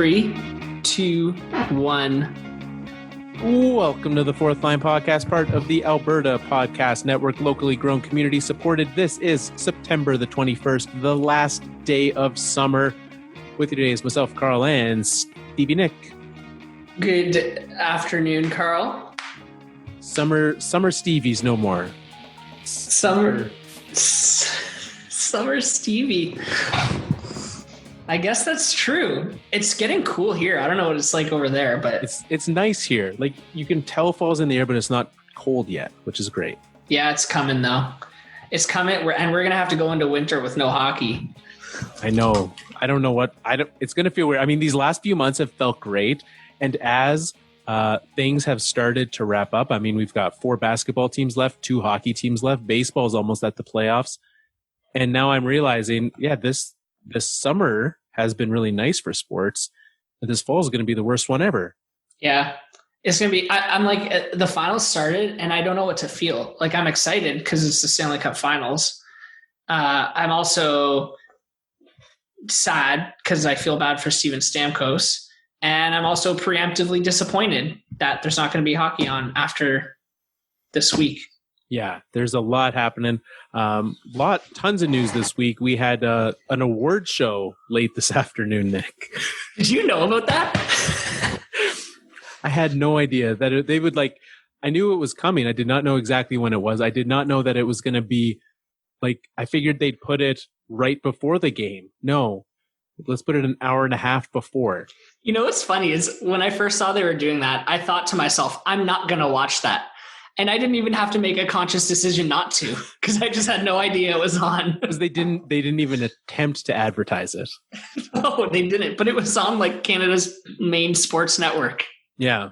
3, 2, 1. Welcome to the Fourth Line Podcast, part of the Alberta Podcast Network, locally grown, community supported. This is September the 21st, the last day of summer. With you today is myself, Carl, and Stevie Nick. Good afternoon, Carl. Summer Stevie's no more. Summer Stevie. I guess that's true. It's getting cool here. I don't know what it's like over there, but it's nice here. Like, you can tell fall's in the air, but it's not cold yet, which is great. Yeah, it's coming though. It's coming, and we're gonna have to go into winter with no hockey. I know. I don't know what it's gonna feel weird. I mean, these last few months have felt great, and as things have started to wrap up. I mean, we've got 4 basketball teams left, 2 hockey teams left. Baseball's almost at the playoffs, and now I'm realizing, this summer has been really nice for sports, but this fall is going to be the worst one ever. Yeah, it's going to be, I'm like, the finals started and I don't know what to feel. Like, I'm excited because it's the Stanley Cup Finals. I'm also sad because I feel bad for Steven Stamkos. And I'm also preemptively disappointed that there's not going to be hockey on after this week. Yeah, there's a lot happening. Tons of news this week. We had an award show late this afternoon, Nick. Did you know about that? I had no idea that they would I knew it was coming. I did not know exactly when it was. I did not know that it was going to be I figured they'd put it right before the game. No, let's put it an hour and a half before. You know what's funny is when I first saw they were doing that, I thought to myself, I'm not going to watch that. And I didn't even have to make a conscious decision not to, because I just had no idea it was on. Because they didn't even attempt to advertise it. No, they didn't. But it was on Canada's main sports network. Yeah.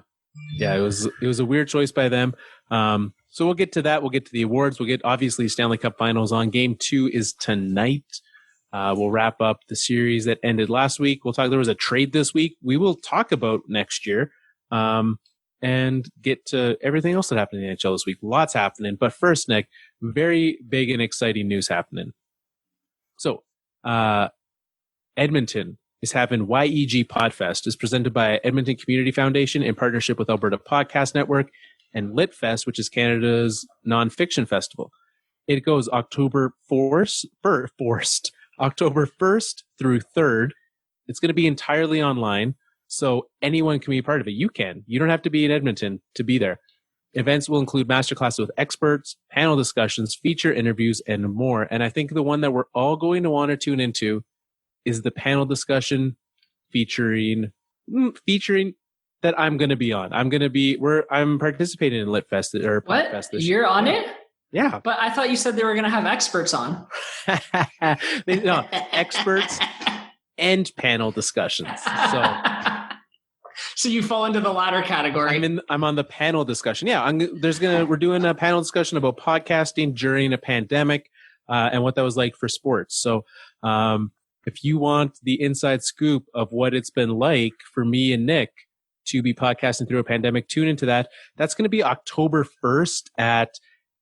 It was a weird choice by them. So we'll get to that. We'll get to the awards. We'll get, obviously, Stanley Cup Finals on. Game 2 is tonight. We'll wrap up the series that ended last week. There was a trade this week. We will talk about next year. And get to everything else that happened in the NHL this week. Lots happening. But first, Nick, very big and exciting news happening. So, Edmonton is having YEG Podfest. It's presented by Edmonton Community Foundation in partnership with Alberta Podcast Network and LitFest, which is Canada's nonfiction festival. It goes October 1st through 3rd. It's going to be entirely online. So anyone can be a part of it. You can. You don't have to be in Edmonton to be there. Events will include masterclasses with experts, panel discussions, feature interviews, and more. And I think the one that we're all going to want to tune into is the panel discussion featuring that I'm going to be on. I'm participating in LitFest or what? Podfest this You're year. on it? Yeah. But I thought you said they were going to have experts on. No, experts and panel discussions. So you fall into the latter category. I'm on the panel discussion. Yeah, we're doing a panel discussion about podcasting during a pandemic and what that was like for sports. So if you want the inside scoop of what it's been like for me and Nick to be podcasting through a pandemic, tune into that. That's going to be October 1st at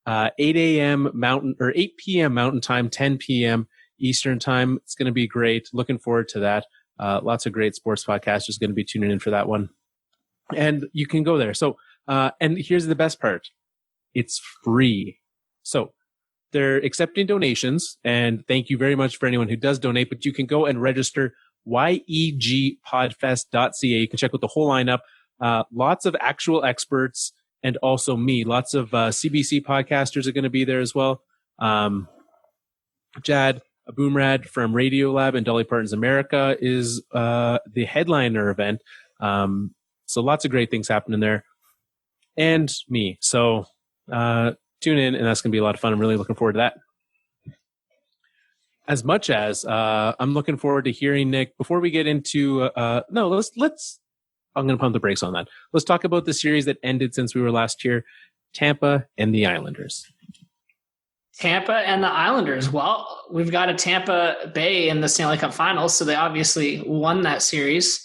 8 a.m. Mountain or 8 p.m. Mountain Time, 10 p.m. Eastern Time. It's going to be great. Looking forward to that. Lots of great sports podcasters going to be tuning in for that one. And you can go there. So, and here's the best part. It's free. So they're accepting donations, and thank you very much for anyone who does donate, but you can go and register yegpodfest.ca. You can check out the whole lineup. Lots of actual experts and also me. Lots of CBC podcasters are going to be there as well. Jad Aboomrad from Radio Lab and Dolly Parton's America is the headliner event. So lots of great things happening there. And me. So tune in, and that's going to be a lot of fun. I'm really looking forward to that. As much as I'm looking forward to hearing Nick, before we get into let's I'm going to pump the brakes on that. Let's talk about the series that ended since we were last here, Tampa and the Islanders. Tampa and the Islanders. Well, we've got a Tampa Bay in the Stanley Cup Finals, so they obviously won that series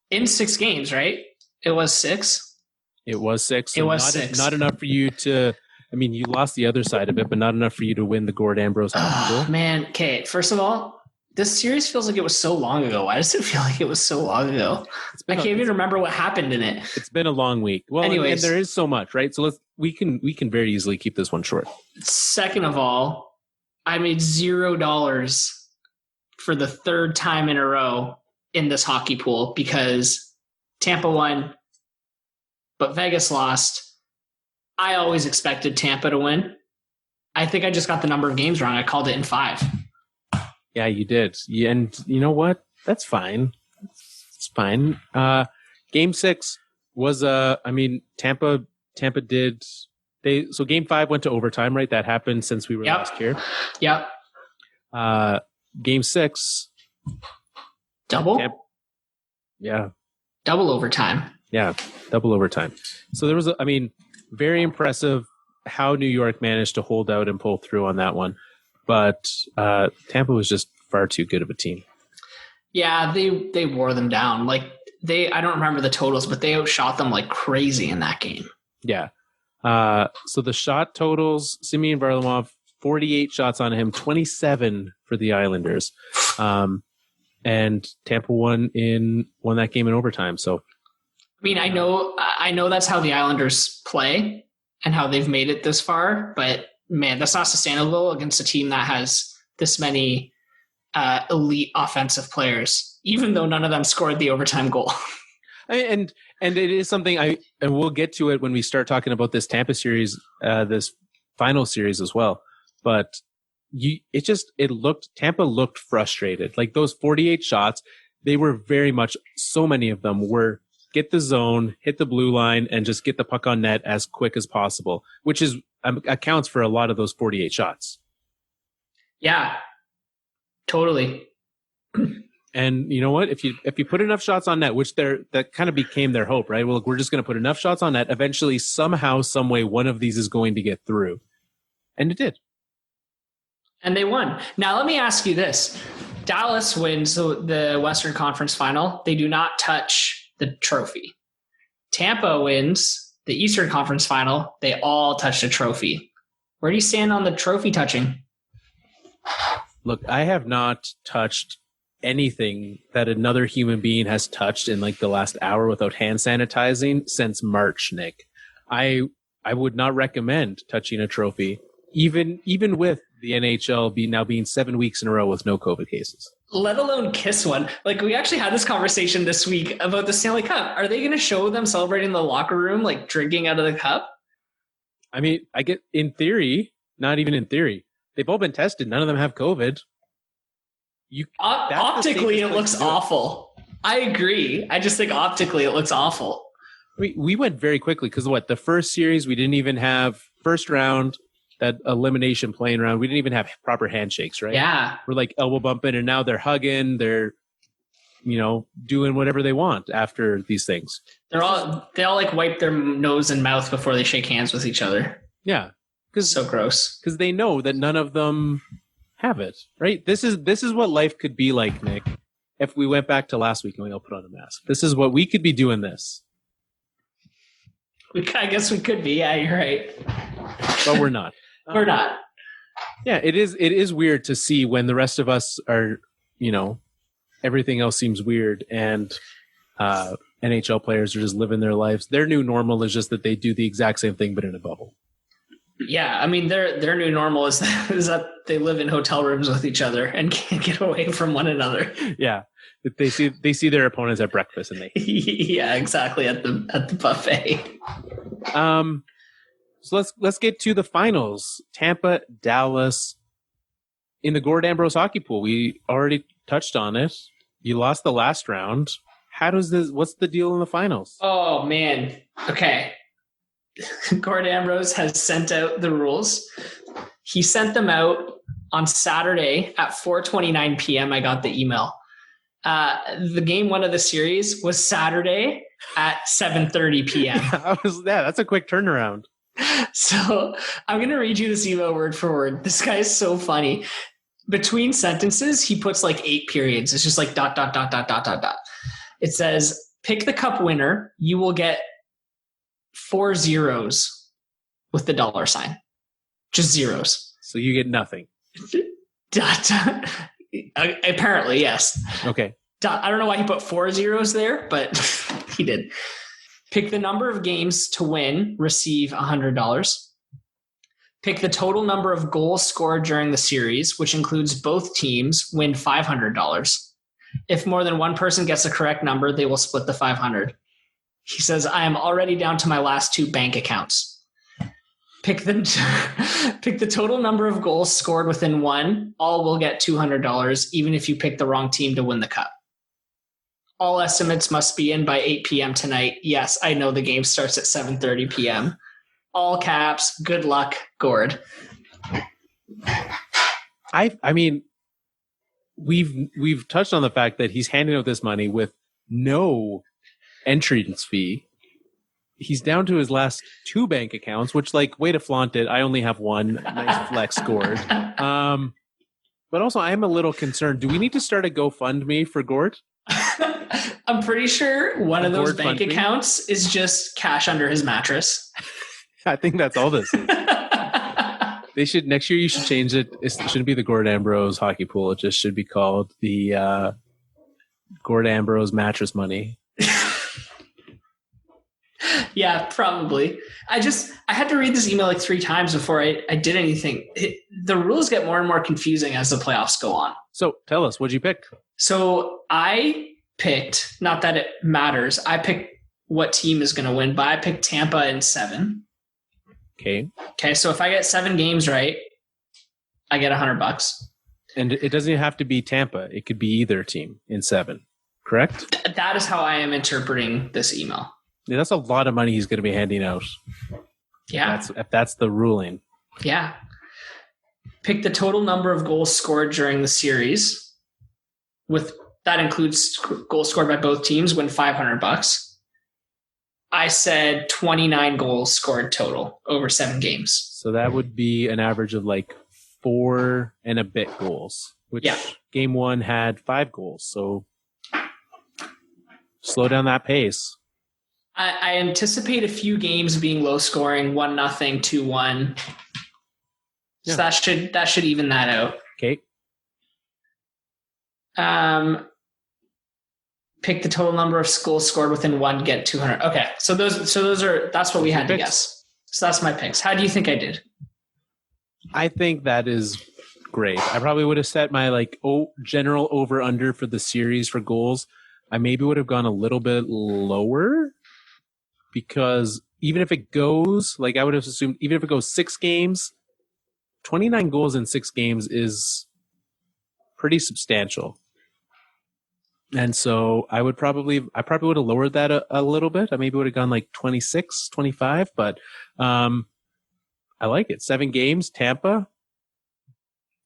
in 6 games, right? It was 6. It was 6. So it was 6. Not enough for you to. I mean, you lost the other side of it, but not enough for you to win the Gord Ambrose. Oh, man. Okay, first of all, This series feels like it was so long ago. Why does it feel like it was so long ago? I can't even remember what happened in it. It's been a long week. Well, anyways, and there is so much, right? So we can very easily keep this one short. Second of all, I made $0 for the third time in a row in this hockey pool because Tampa won, but Vegas lost. I always expected Tampa to win. I think I just got the number of games wrong. I called it in 5. Yeah, you did. Yeah, and you know what? That's fine. It's fine. Game 6 was Tampa did so game 5 went to overtime, right? That happened since we were last here. Yep. Game 6 double? Yeah. Double overtime. Yeah, double overtime. So there was very impressive how New York managed to hold out and pull through on that one. But Tampa was just far too good of a team. Yeah, they wore them down. Like I don't remember the totals, but they outshot them like crazy in that game. Yeah. So the shot totals, Semyon Varlamov, 48 shots on him, 27 for the Islanders. And Tampa won that game in overtime. So I know that's how the Islanders play and how they've made it this far, but man, that's not sustainable against a team that has this many elite offensive players, even though none of them scored the overtime goal. And it is something and we'll get to it when we start talking about this Tampa series, this final series as well. But Tampa looked frustrated. Like those 48 shots, they were very much, so many of them were get the zone, hit the blue line, and just get the puck on net as quick as possible, which accounts for a lot of those 48 shots. Yeah, totally. And you know what? If you put enough shots on net, which that kind of became their hope, right? Well, look, we're just going to put enough shots on net. Eventually, somehow, some way, one of these is going to get through. And it did. And they won. Now, let me ask you this. Dallas wins the Western Conference Final. They do not touch the trophy. Tampa wins the Eastern Conference Final. They all touched a trophy. Where do you stand on the trophy touching? Look, I have not touched anything that another human being has touched in like the last hour without hand sanitizing since March, Nick. I would not recommend touching a trophy, even with the NHL now being 7 weeks in a row with no COVID cases. Let alone kiss one. Like, we actually had this conversation this week about the Stanley Cup. Are they going to show them celebrating in the locker room, like drinking out of the cup? I get in theory, not even in theory. They've all been tested. None of them have COVID. Optically, it looks awful. I agree. I just think optically it looks awful. We went very quickly because the first series, we didn't even have first round, that elimination playing round. We didn't even have proper handshakes, right? Yeah. We're like elbow bumping, and now they're hugging. They're, doing whatever they want after these things. They all like wipe their nose and mouth before they shake hands with each other. Yeah. So gross. Because they know that none of them have it, right? This is what life could be like, Nick, if we went back to last week and we all put on a mask. This is what we could be doing this. I guess we could be. Yeah, you're right. But we're not. We're not. Yeah, it is weird to see when the rest of us are, everything else seems weird, and NHL players are just living their lives. Their new normal is just that they do the exact same thing, but in a bubble. Yeah, their new normal is that they live in hotel rooms with each other and can't get away from one another. Yeah, they see their opponents at breakfast, and they yeah, exactly, at the buffet. So let's get to the finals. Tampa, Dallas. In the Gord Ambrose hockey pool, we already touched on it. You lost the last round. What's the deal in the finals? Oh man. Okay. Gord Ambrose has sent out the rules. He sent them out on Saturday at 4:29 p.m. I got the email. The game 1 of the series was Saturday at 7:30 p.m. That's a quick turnaround. So I'm going to read you this email word for word. This guy is so funny. Between sentences, he puts like 8 periods. It's just like ... It says, pick the cup winner. You will get 4 zeros with the $sign. Just zeros. So you get nothing. Apparently, yes. Okay. I don't know why he put 4 zeros there, but he did. Pick the number of games to win, receive $100. Pick the total number of goals scored during the series, which includes both teams, win $500. If more than one person gets the correct number, they will split the $500. He says, I am already down to my last 2 bank accounts. Pick the total number of goals scored within one. All will get $200, even if you pick the wrong team to win the cup. All estimates must be in by 8 p.m. tonight. Yes, I know the game starts at 7:30 p.m. All caps. Good luck, Gord. I mean, we've touched on the fact that he's handing out this money with no entrance fee. He's down to his last 2 bank accounts, which, like, way to flaunt it. I only have one. Nice flex, Gord. But also, I am a little concerned. Do we need to start a GoFundMe for Gord? I'm pretty sure one of those bank accounts is just cash under his mattress. I think that's all this is. They should, next year you should change it. It shouldn't be the Gord Ambrose hockey pool. It just should be called the Gord Ambrose mattress money. Yeah, probably. I had to read this email like 3 times before I did anything. The rules get more and more confusing as the playoffs go on. So tell us, what'd you pick? So I picked, not that it matters, I picked what team is going to win, but I picked Tampa in 7. Okay, so if I get 7 games right, I get $100. And it doesn't even have to be Tampa. It could be either team in 7, correct? That is how I am interpreting this email. Yeah, that's a lot of money he's going to be handing out. Yeah. If that's the ruling. Yeah. Pick the total number of goals scored during the series. That includes goals scored by both teams, win $500. I said 29 goals scored total over 7 games. So that would be an average of like 4 and a bit goals, which game 1 had 5 goals. So slow down that pace. I anticipate a few games being low scoring, 1-0, 2-1. So that should even that out. Okay. Pick the total number of goals scored within 1, get 200. Okay, so that's what we had to guess. So that's my picks. How do you think I did? I think that is great. I probably would have set my general over under for the series for goals. I maybe would have gone a little bit lower, because even if it goes, I would have assumed, even if it goes 6 games, 29 goals in 6 games is pretty substantial. And so I probably would have lowered that a little bit. I maybe would have gone 26, 25, but I like it. 7 games, Tampa.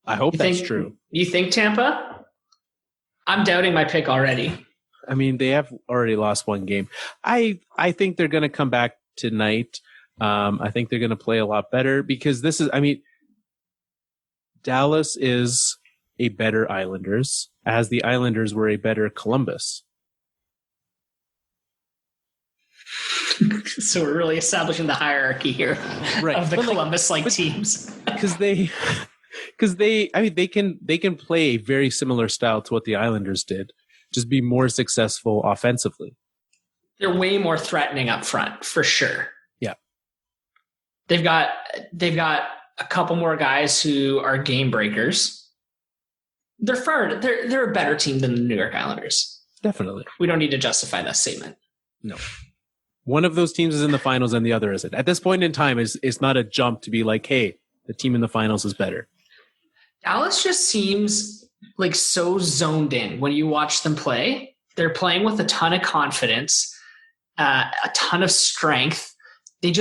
I hope that's true. You think Tampa? I'm doubting my pick already. I mean, they have already lost 1 game. I think they're going to come back tonight. I think they're going to play a lot better, because Dallas is a better Islanders, as the Islanders were a better Columbus. So we're really establishing the hierarchy here of the Columbus-like teams. Because they can play a very similar style to what the Islanders did, just be more successful offensively. They're way more threatening up front, for sure. Yeah. They've got a couple more guys who are game breakers. They're a better team than the New York Islanders. Definitely. We don't need to justify that statement. No. One of those teams is in the finals and the other isn't. At this point in time, it's not a jump to be like, hey, the team in the finals is better. Dallas just seems so zoned in when you watch them play. They're playing with a ton of confidence, a ton of strength. They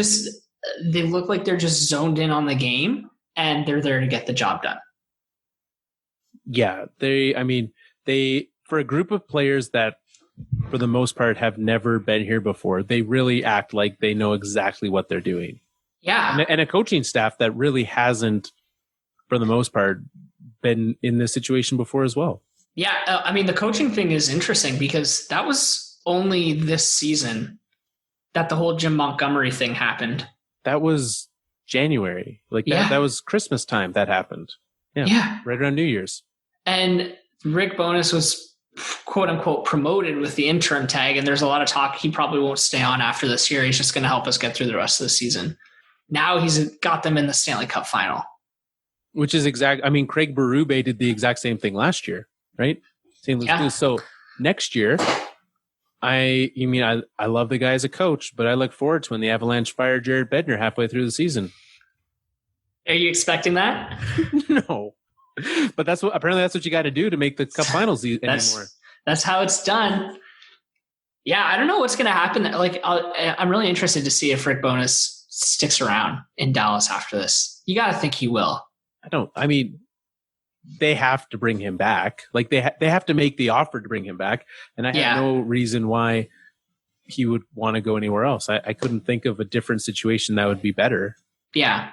look like they're just zoned in on the game, and they're there to get the job done. Yeah, they for a group of players that for the most part have never been here before, they really act like they know exactly what they're doing. Yeah. And a coaching staff that really hasn't, for the most part, been in this situation before as well. Yeah, the coaching thing is interesting, because that was only this season that the whole Jim Montgomery thing happened. That was January. That was Christmas time that happened. Yeah. Right around New Year's. And Rick Bowness was quote unquote promoted with the interim tag. And there's a lot of talk. He probably won't stay on after this year. He's just going to help us get through the rest of the season. Now he's got them in the Stanley Cup Final. Which is exact. I mean, Craig Berube did the exact same thing last year, right? St. Louis Blues. So next year, I love the guy as a coach, but I look forward to when the Avalanche fire Jared Bednar halfway through the season. Are you expecting that? No, but that's what you got to do to make the Cup Finals anymore. That's how it's done. Yeah, I don't know what's going to happen. Like, I'm really interested to see if Rick Bowness sticks around in Dallas after this. You got to think he will. They have to bring him back. Like they have to make the offer to bring him back. And I have no reason why he would want to go anywhere else. I couldn't think of a different situation that would be better. Yeah.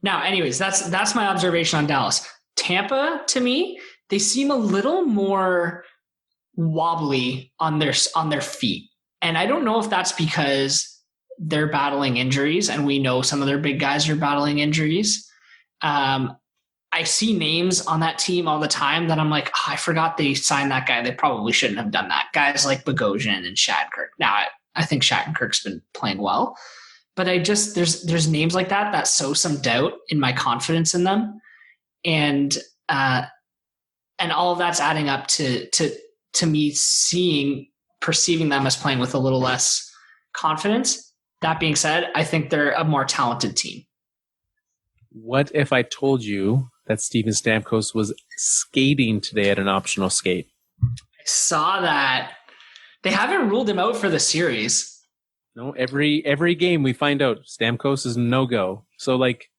Now, anyways, that's my observation on Dallas. Tampa, to me, they seem a little more wobbly on their feet. And I don't know if that's because they're battling injuries and we know some of their big guys are battling injuries. I see names on that team all the time that I'm like, I forgot they signed that guy. They probably shouldn't have done that. Guys like Bogosian and Shattenkirk. Now, I think Shattenkirk's been playing well, but there's names like that sow some doubt in my confidence in them. And all of that's adding up to me perceiving them as playing with a little less confidence. That being said, I think they're a more talented team. What if I told you that Steven Stamkos was skating today at an optional skate? I saw that. They haven't ruled him out for the series. No, every game we find out Stamkos is no-go. So like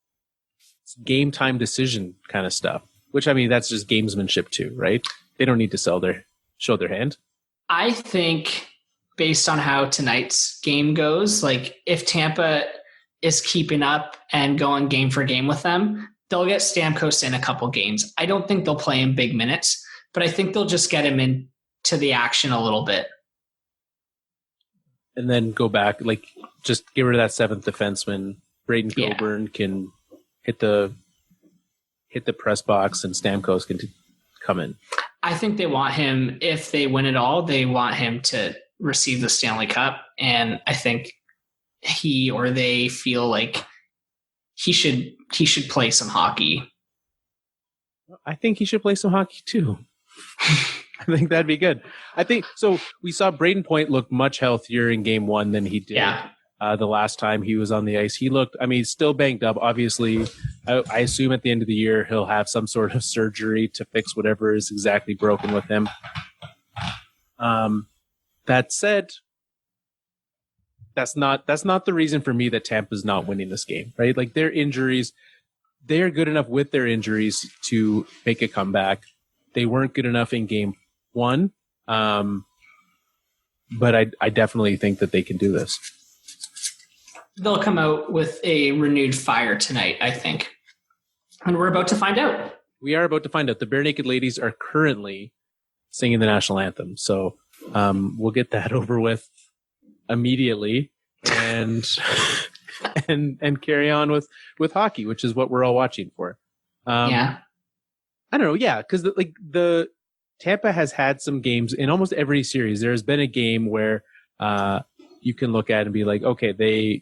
it's game time decision kind of stuff, which that's just gamesmanship too, right? They don't need to show their hand. I think based on how tonight's game goes, like if Tampa is keeping up and going game for game with them, they'll get Stamkos in a couple games. I don't think they'll play him big minutes, but I think they'll just get him into the action a little bit. And then go back, like just get rid of that seventh defenseman. Braden Coburn can hit the press box and Stamkos can come in. I think they want him, if they win it all, they want him to receive the Stanley Cup. And I think he or they feel like he should play some hockey. I think he should play some hockey too. I think that'd be good. I think so. We saw Braden Point look much healthier in game one than he did the last time he was on the ice. He looked, still banged up. Obviously, I assume at the end of the year he'll have some sort of surgery to fix whatever is exactly broken with him. That said, that's not the reason for me that Tampa's not winning this game, right? Like their injuries, they are good enough with their injuries to make a comeback. They weren't good enough in game one. But I definitely think that they can do this. They'll come out with a renewed fire tonight, I think. And we're about to find out. We are about to find out. The Bare Naked Ladies are currently singing the national anthem. So we'll get that over with immediately and carry on with hockey, which is what we're all watching for. I don't know. Yeah. Cause the Tampa has had some games in almost every series. There has been a game where, you can look at and be like, okay, they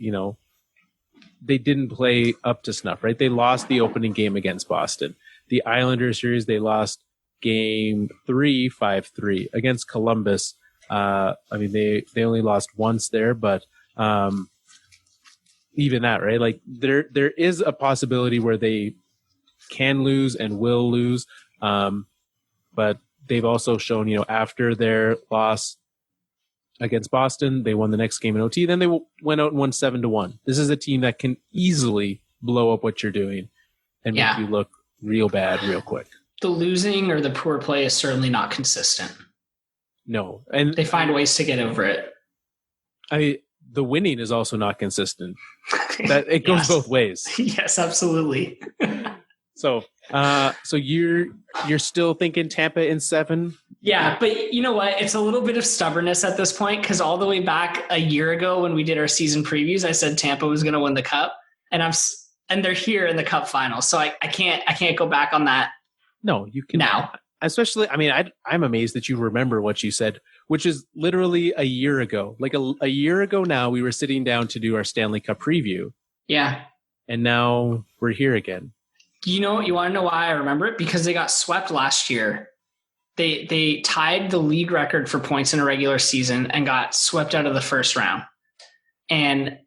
didn't play up to snuff, right? They lost the opening game against Boston. The Islanders series, they lost game 3, 5-3 against Columbus. They only lost once there, but, even that, right? Like there is a possibility where they can lose and will lose. But they've also shown, after their loss against Boston, they won the next game in OT. Then they went out and won 7-1. This is a team that can easily blow up what you're doing and make you look real bad real quick. The losing or the poor play is certainly not consistent. No. And they find ways to get over it. The winning is also not consistent. That it goes both ways. Yes, absolutely. So you're still thinking Tampa in 7? Yeah, but you know what? It's a little bit of stubbornness at this point because all the way back a year ago when we did our season previews, I said Tampa was going to win the cup, and they're here in the cup final. So I can't go back on that No, you can now. Especially, I mean, I'm amazed that you remember what you said, which is literally a year ago. Like a year ago now, we were sitting down to do our Stanley Cup preview. Yeah. And now we're here again. You want to know why I remember it? Because they got swept last year. They tied the league record for points in a regular season and got swept out of the first round. And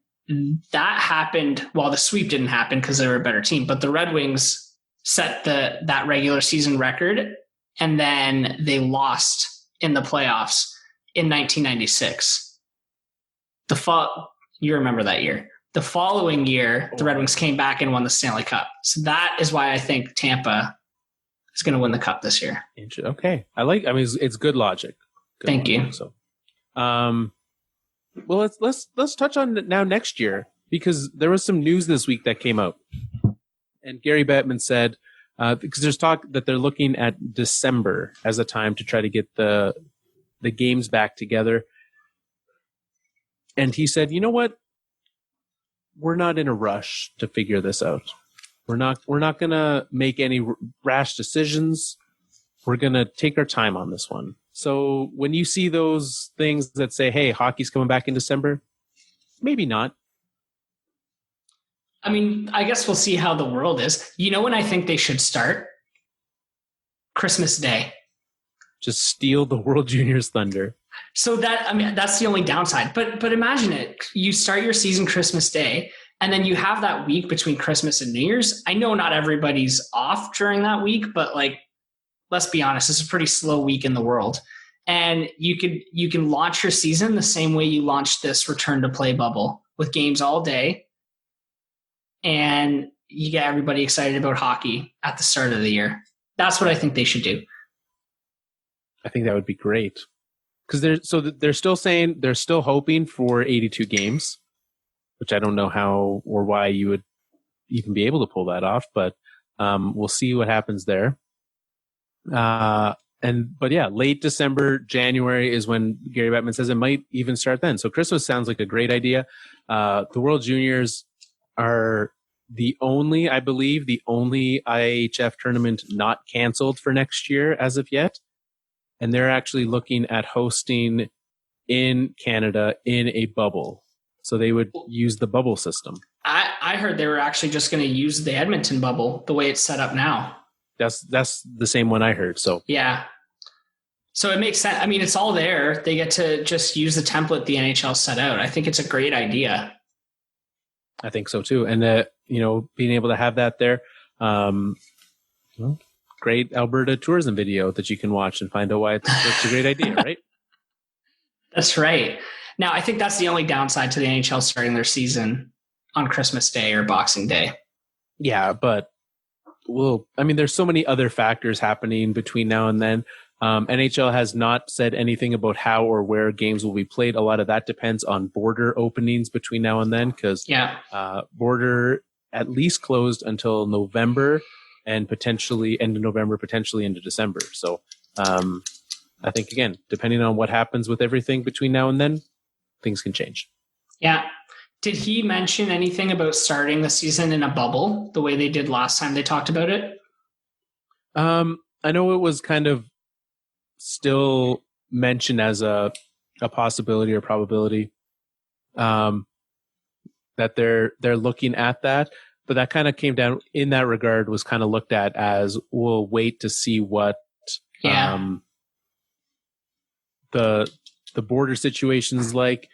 that happened. Well, the sweep didn't happen because they were a better team, but the Red Wings set that regular season record, and then they lost in the playoffs in 1996. You remember that year. The following year, the Red Wings came back and won the Stanley Cup. So that is why I think Tampa is going to win the cup this year. Okay. It's good logic. Thank you. So, well, let's touch on now next year, because there was some news this week that came out, and Gary Bettman said, because there's talk that they're looking at December as a time to try to get the games back together. And he said, you know what? We're not in a rush to figure this out. We're not going to make any rash decisions. We're going to take our time on this one. So when you see those things that say, hey, hockey's coming back in December, maybe not. I mean, I guess we'll see how the world is. You know when I think they should start? Christmas Day. Just steal the World Juniors thunder. So that's the only downside. But imagine it. You start your season Christmas Day, and then you have that week between Christmas and New Year's. I know not everybody's off during that week, but let's be honest, it's a pretty slow week in the world. And you can launch your season the same way you launched this return to play bubble, with games all day. And you get everybody excited about hockey at the start of the year. That's what I think they should do. I think that would be great. Because they're still saying, they're still hoping for 82 games, which I don't know how or why you would even be able to pull that off, but we'll see what happens there. But yeah, late December, January is when Gary Bettman says it might even start then. So Christmas sounds like a great idea. The World Juniors are the only IHF tournament not canceled for next year as of yet. And they're actually looking at hosting in Canada in a bubble. So they would use the bubble system. I heard they were actually just going to use the Edmonton bubble the way it's set up now. That's the same one I heard. So yeah. So it makes sense. I mean, it's all there. They get to just use the template the NHL set out. I think it's a great idea. I think so too. And being able to have that there, great Alberta tourism video that you can watch and find out why it's a great idea, right? That's right. Now, I think that's the only downside to the NHL starting their season on Christmas Day or Boxing Day. Yeah, but there's so many other factors happening between now and then. NHL has not said anything about how or where games will be played. A lot of that depends on border openings between now and then, because border at least closed until November, and potentially end of November, potentially into December. So I think, again, depending on what happens with everything between now and then, things can change. Yeah. Did he mention anything about starting the season in a bubble the way they did last time they talked about it? I know it was kind of still mentioned as a possibility or probability that they're looking at that. But that kind of came down in that regard, was kind of looked at as, we'll wait to see what the border situation's like.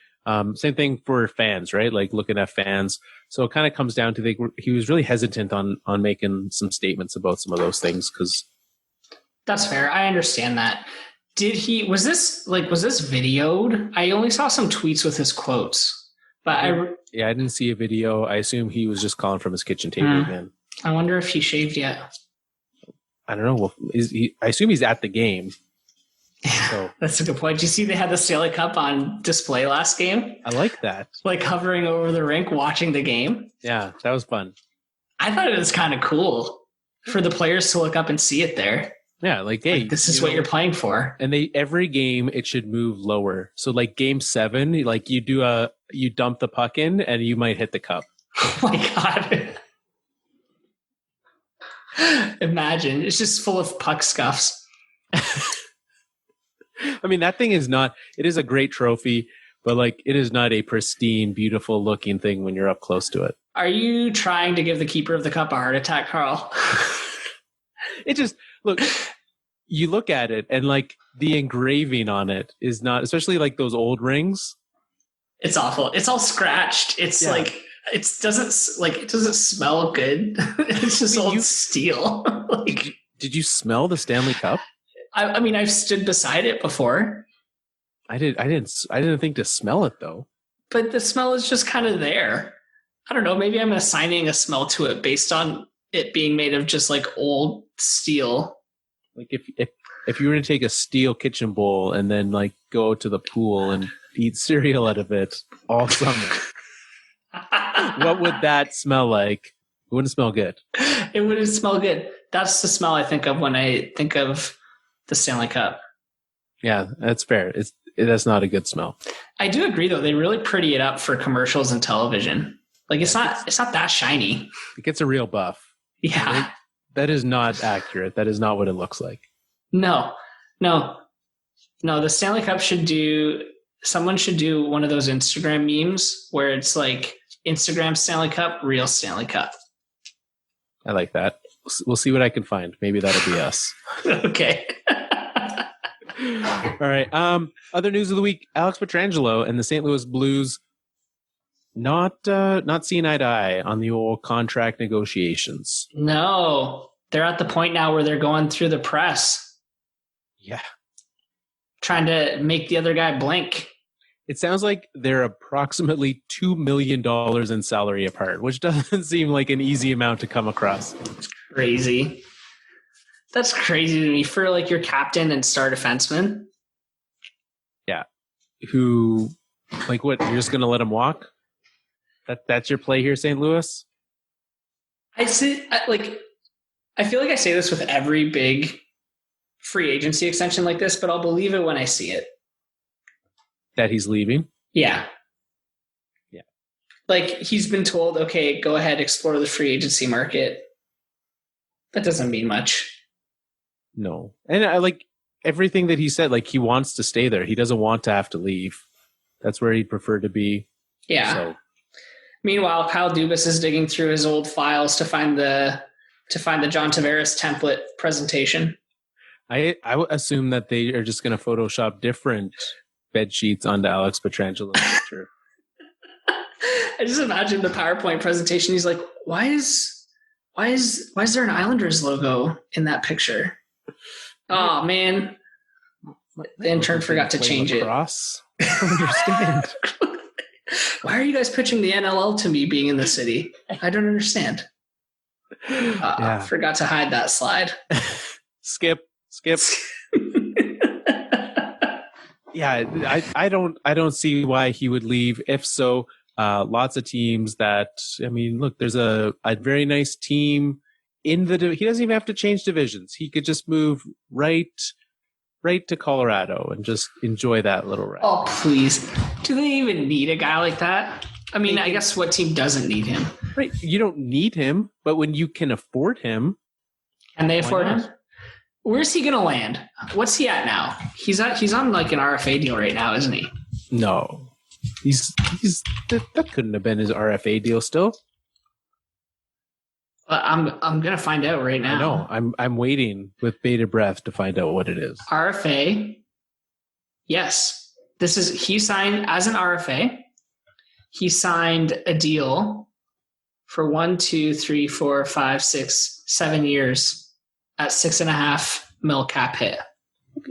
Same thing for fans, right? Like looking at fans. So it kind of comes down to, he was really hesitant on making some statements about some of those things, because that's fair. I understand that. Was this videoed? I only saw some tweets with his quotes. But I didn't see a video. I assume he was just calling from his kitchen table again. I wonder if he shaved yet. I don't know. Well, I assume he's at the game. So. That's a good point. Did you see they had the Stanley Cup on display last game? I like that. Like hovering over the rink, watching the game. Yeah, that was fun. I thought it was kind of cool for the players to look up and see it there. Yeah, hey, this is what you're playing for. And every game it should move lower. So like game 7, you dump the puck in and you might hit the cup. Oh my God. Imagine. It's just full of puck scuffs. I mean, that thing is not, it is a great trophy, but like it is not a pristine, beautiful looking thing when you're up close to it. Are you trying to give the keeper of the cup a heart attack, Carl? It just, look, you look at it and like the engraving on it is not, especially like those old rings. It's awful. It's all scratched. It's like, it doesn't smell good. It's just old steel. Like, did you smell the Stanley Cup? I mean, I've stood beside it before. I didn't think to smell it though. But the smell is just kind of there. I don't know. Maybe I'm assigning a smell to it based on it being made of just like old steel. Like if you were to take a steel kitchen bowl and then like go to the pool and eat cereal out of it all summer, what would that smell like? It wouldn't smell good. It wouldn't smell good. That's the smell I think of when I think of the Stanley Cup. Yeah, that's fair. That's not a good smell. I do agree though. They really pretty it up for commercials and television. Like it's not that shiny. It gets a real buff. Yeah. Right? That is not accurate. That is not what it looks like. No. The Stanley Cup someone should do one of those Instagram memes where it's like Instagram Stanley Cup, real Stanley Cup. I like that. We'll see what I can find. Maybe that'll be us. Okay. All right. Other news of the week: Alex Pietrangelo and the St. Louis Blues not seeing eye to eye on the old contract negotiations. No, they're at the point now where they're going through the press. Yeah, trying to make the other guy blink. It sounds like they're approximately $2 million in salary apart, which doesn't seem like an easy amount to come across. It's crazy. That's crazy to me for like your captain and star defenseman. Yeah. Who, like what, you're just going to let him walk? That's your play here, St. Louis? I feel like I say this with every big free agency extension like this, but I'll believe it when I see it. That he's leaving? Yeah. Like he's been told, okay, go ahead, explore the free agency market. That doesn't mean much. No. And I like everything that he said, like he wants to stay there. He doesn't want to have to leave. That's where he'd prefer to be. Yeah. So. Meanwhile, Kyle Dubas is digging through his old files to find the John Tavares template presentation. I would assume that they are just going to Photoshop different bed sheets onto Alex Pietrangelo's picture. I just imagine the PowerPoint presentation. He's like, why is there an Islanders logo in that picture? Oh man, the intern forgot to change it. I don't understand. Why are you guys pitching the NLL to me being in the city? I don't understand. Forgot to hide that slide. Skip. Yeah, I don't see why he would leave. If so, lots of teams that, I mean, look, there's a very nice team in he doesn't even have to change divisions. He could just move right to Colorado and just enjoy that little ride. Oh, please. Do they even need a guy like that? I mean, I guess what team doesn't need him? Right. You don't need him, but when you can afford him. Can they afford him? Where's he going to land? What's he at now? He's on like an RFA deal right now, isn't he? No. That couldn't have been his RFA deal still. I'm going to find out right now. I know. I'm waiting with bated breath to find out what it is. RFA. Yes. He signed as an RFA. He signed a deal for 1, 2, 3, 4, 5, 6, 7 years at $6.5 million cap hit.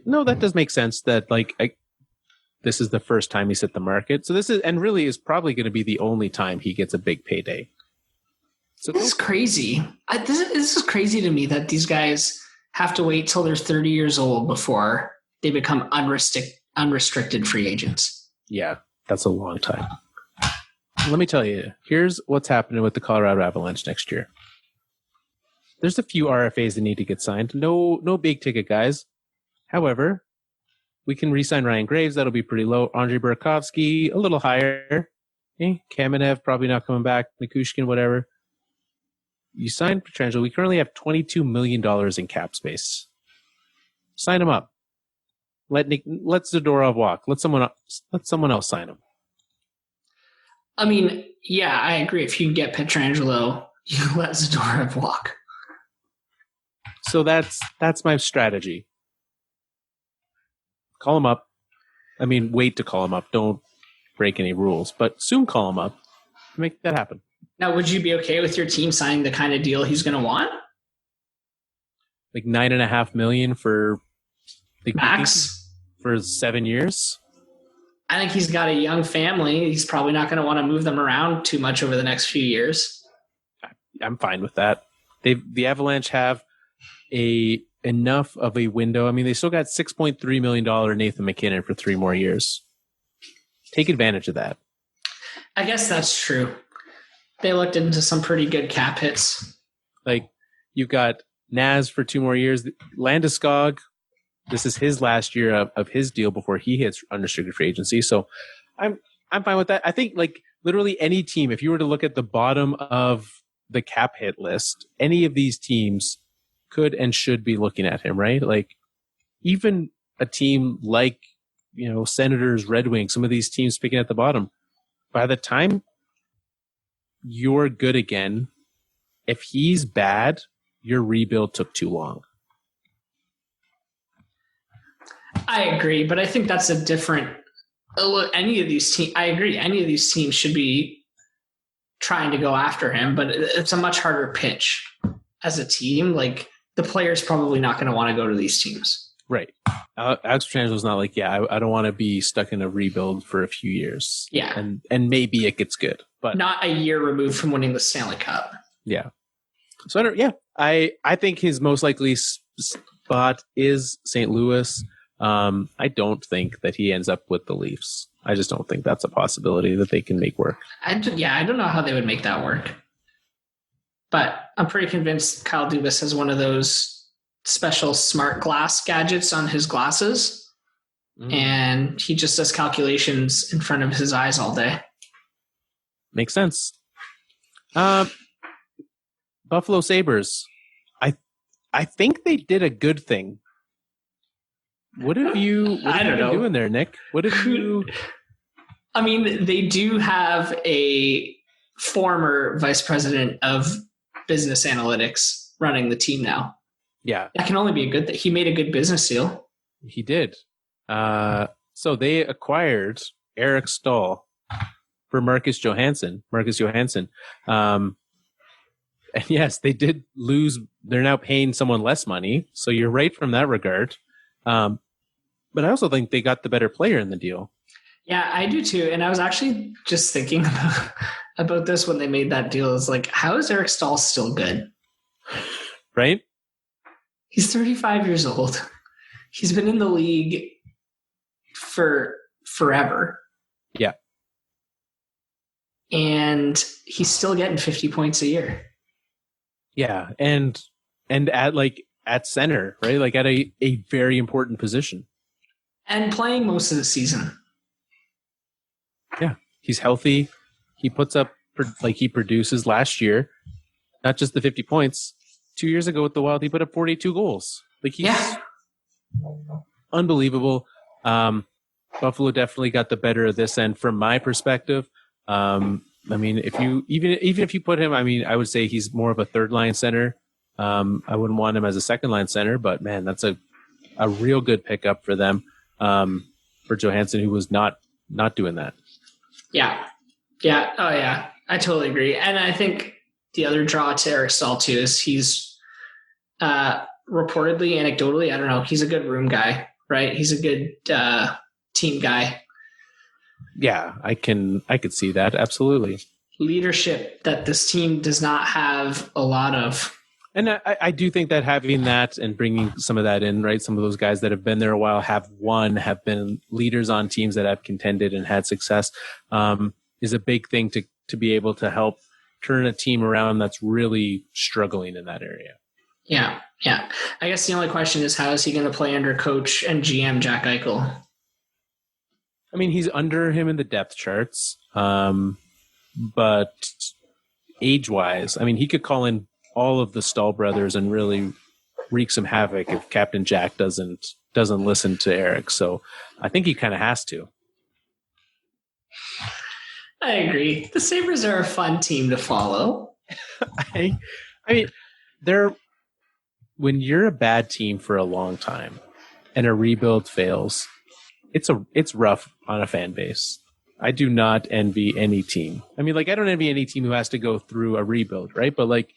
No, that does make sense that this is the first time he's hit the market. So this is probably going to be the only time he gets a big payday. So this is crazy. This is crazy to me that these guys have to wait till they're 30 years old before they become unrestricted free agents. Yeah, that's a long time. Let me tell you, here's what's happening with the Colorado Avalanche next year. There's a few RFAs that need to get signed. No big ticket guys. However, we can re-sign Ryan Graves. That'll be pretty low. Andrei Burakovsky, a little higher. Kamenev, probably not coming back. Nikushkin, whatever. you sign Pietrangelo. We currently have $22 million in cap space. Sign him up. Let Zadorov walk. Let someone else sign him. I mean, yeah, I agree. If you can get Pietrangelo, you let Zadorov walk. So that's my strategy. Call him up. I mean, wait to call him up. Don't break any rules, but soon call him up. Make that happen. Now, would you be okay with your team signing the kind of deal he's going to want? Like $9.5 million for max for 7 years? I think he's got a young family. He's probably not going to want to move them around too much over the next few years. I'm fine with that. The Avalanche have enough of a window. I mean, they still got $6.3 million Nathan MacKinnon for 3 more years. Take advantage of that. I guess that's true. They looked into some pretty good cap hits. Like, you've got Naz for 2 more years. Landeskog, this is his last year of his deal before he hits unrestricted free agency. So I'm fine with that. I think, like, literally any team, if you were to look at the bottom of the cap hit list, any of these teams could and should be looking at him, right? Like, even a team like, Senators, Red Wings, some of these teams picking at the bottom, by the time you're good again, if he's bad, your rebuild took too long. I agree, but I think that's a different. Any of these teams, I agree. Any of these teams should be trying to go after him, but it's a much harder pitch as a team. Like, the player's probably not going to want to go to these teams. Right. Alex Pietrangelo not like, I don't want to be stuck in a rebuild for a few years. Yeah. And maybe it gets good, but not a year removed from winning the Stanley Cup. Yeah. So I think his most likely spot is St. Louis. I don't think that he ends up with the Leafs. I just don't think that's a possibility that they can make work. I don't know how they would make that work. But I'm pretty convinced Kyle Dubas has one of those special smart glass gadgets on his glasses. And he just does calculations in front of his eyes all day. Makes sense. Buffalo Sabres. I think they did a good thing. What have you been doing there, Nick? What have you... I mean, they do have a former vice president of business analytics running the team now. Yeah. That can only be a good thing. He made a good business deal. He did. So they acquired Eric Staal for Marcus Johansson. And yes, they did lose. They're now paying someone less money. So you're right from that regard. But I also think they got the better player in the deal. Yeah, I do too. And I was actually just thinking about this when they made that deal. Is like, how is Eric Staal still good? Right? He's 35 years old. He's been in the league for forever. Yeah. And he's still getting 50 points a year. Yeah. And at center, right? Like at a very important position. And playing most of the season. Yeah. He's healthy. He puts up, he produces last year, not just the 50 points. 2 years ago with the Wild, he put up 42 goals. Like, he's unbelievable. Buffalo definitely got the better of this end from my perspective. I mean, if you even if you put him, I mean, I would say he's more of a third line center. I wouldn't want him as a second line center, but man, that's a real good pickup for them. For Johansson, who was not doing that. Yeah. Oh yeah, I totally agree. And I think the other draw to Eric Staal too is he's reportedly, anecdotally, I don't know, he's a good room guy, right? He's a good team guy. Yeah, I could see that. Absolutely. Leadership that this team does not have a lot of. And I do think that having that and bringing some of that in, right? Some of those guys that have been there a while have been leaders on teams that have contended and had success, is a big thing to be able to help turn a team around that's really struggling in that area. Yeah. I guess the only question is, how is he going to play under coach and GM Jack Eichel? I mean, he's under him in the depth charts, but age-wise, I mean, he could call in all of the Staal brothers and really wreak some havoc if Captain Jack doesn't listen to Eric. So I think he kind of has to. I agree. The Sabres are a fun team to follow. I mean, when you're a bad team for a long time and a rebuild fails, it's rough on a fan base. I do not envy any team. I mean, like, I don't envy any team who has to go through a rebuild, right? But like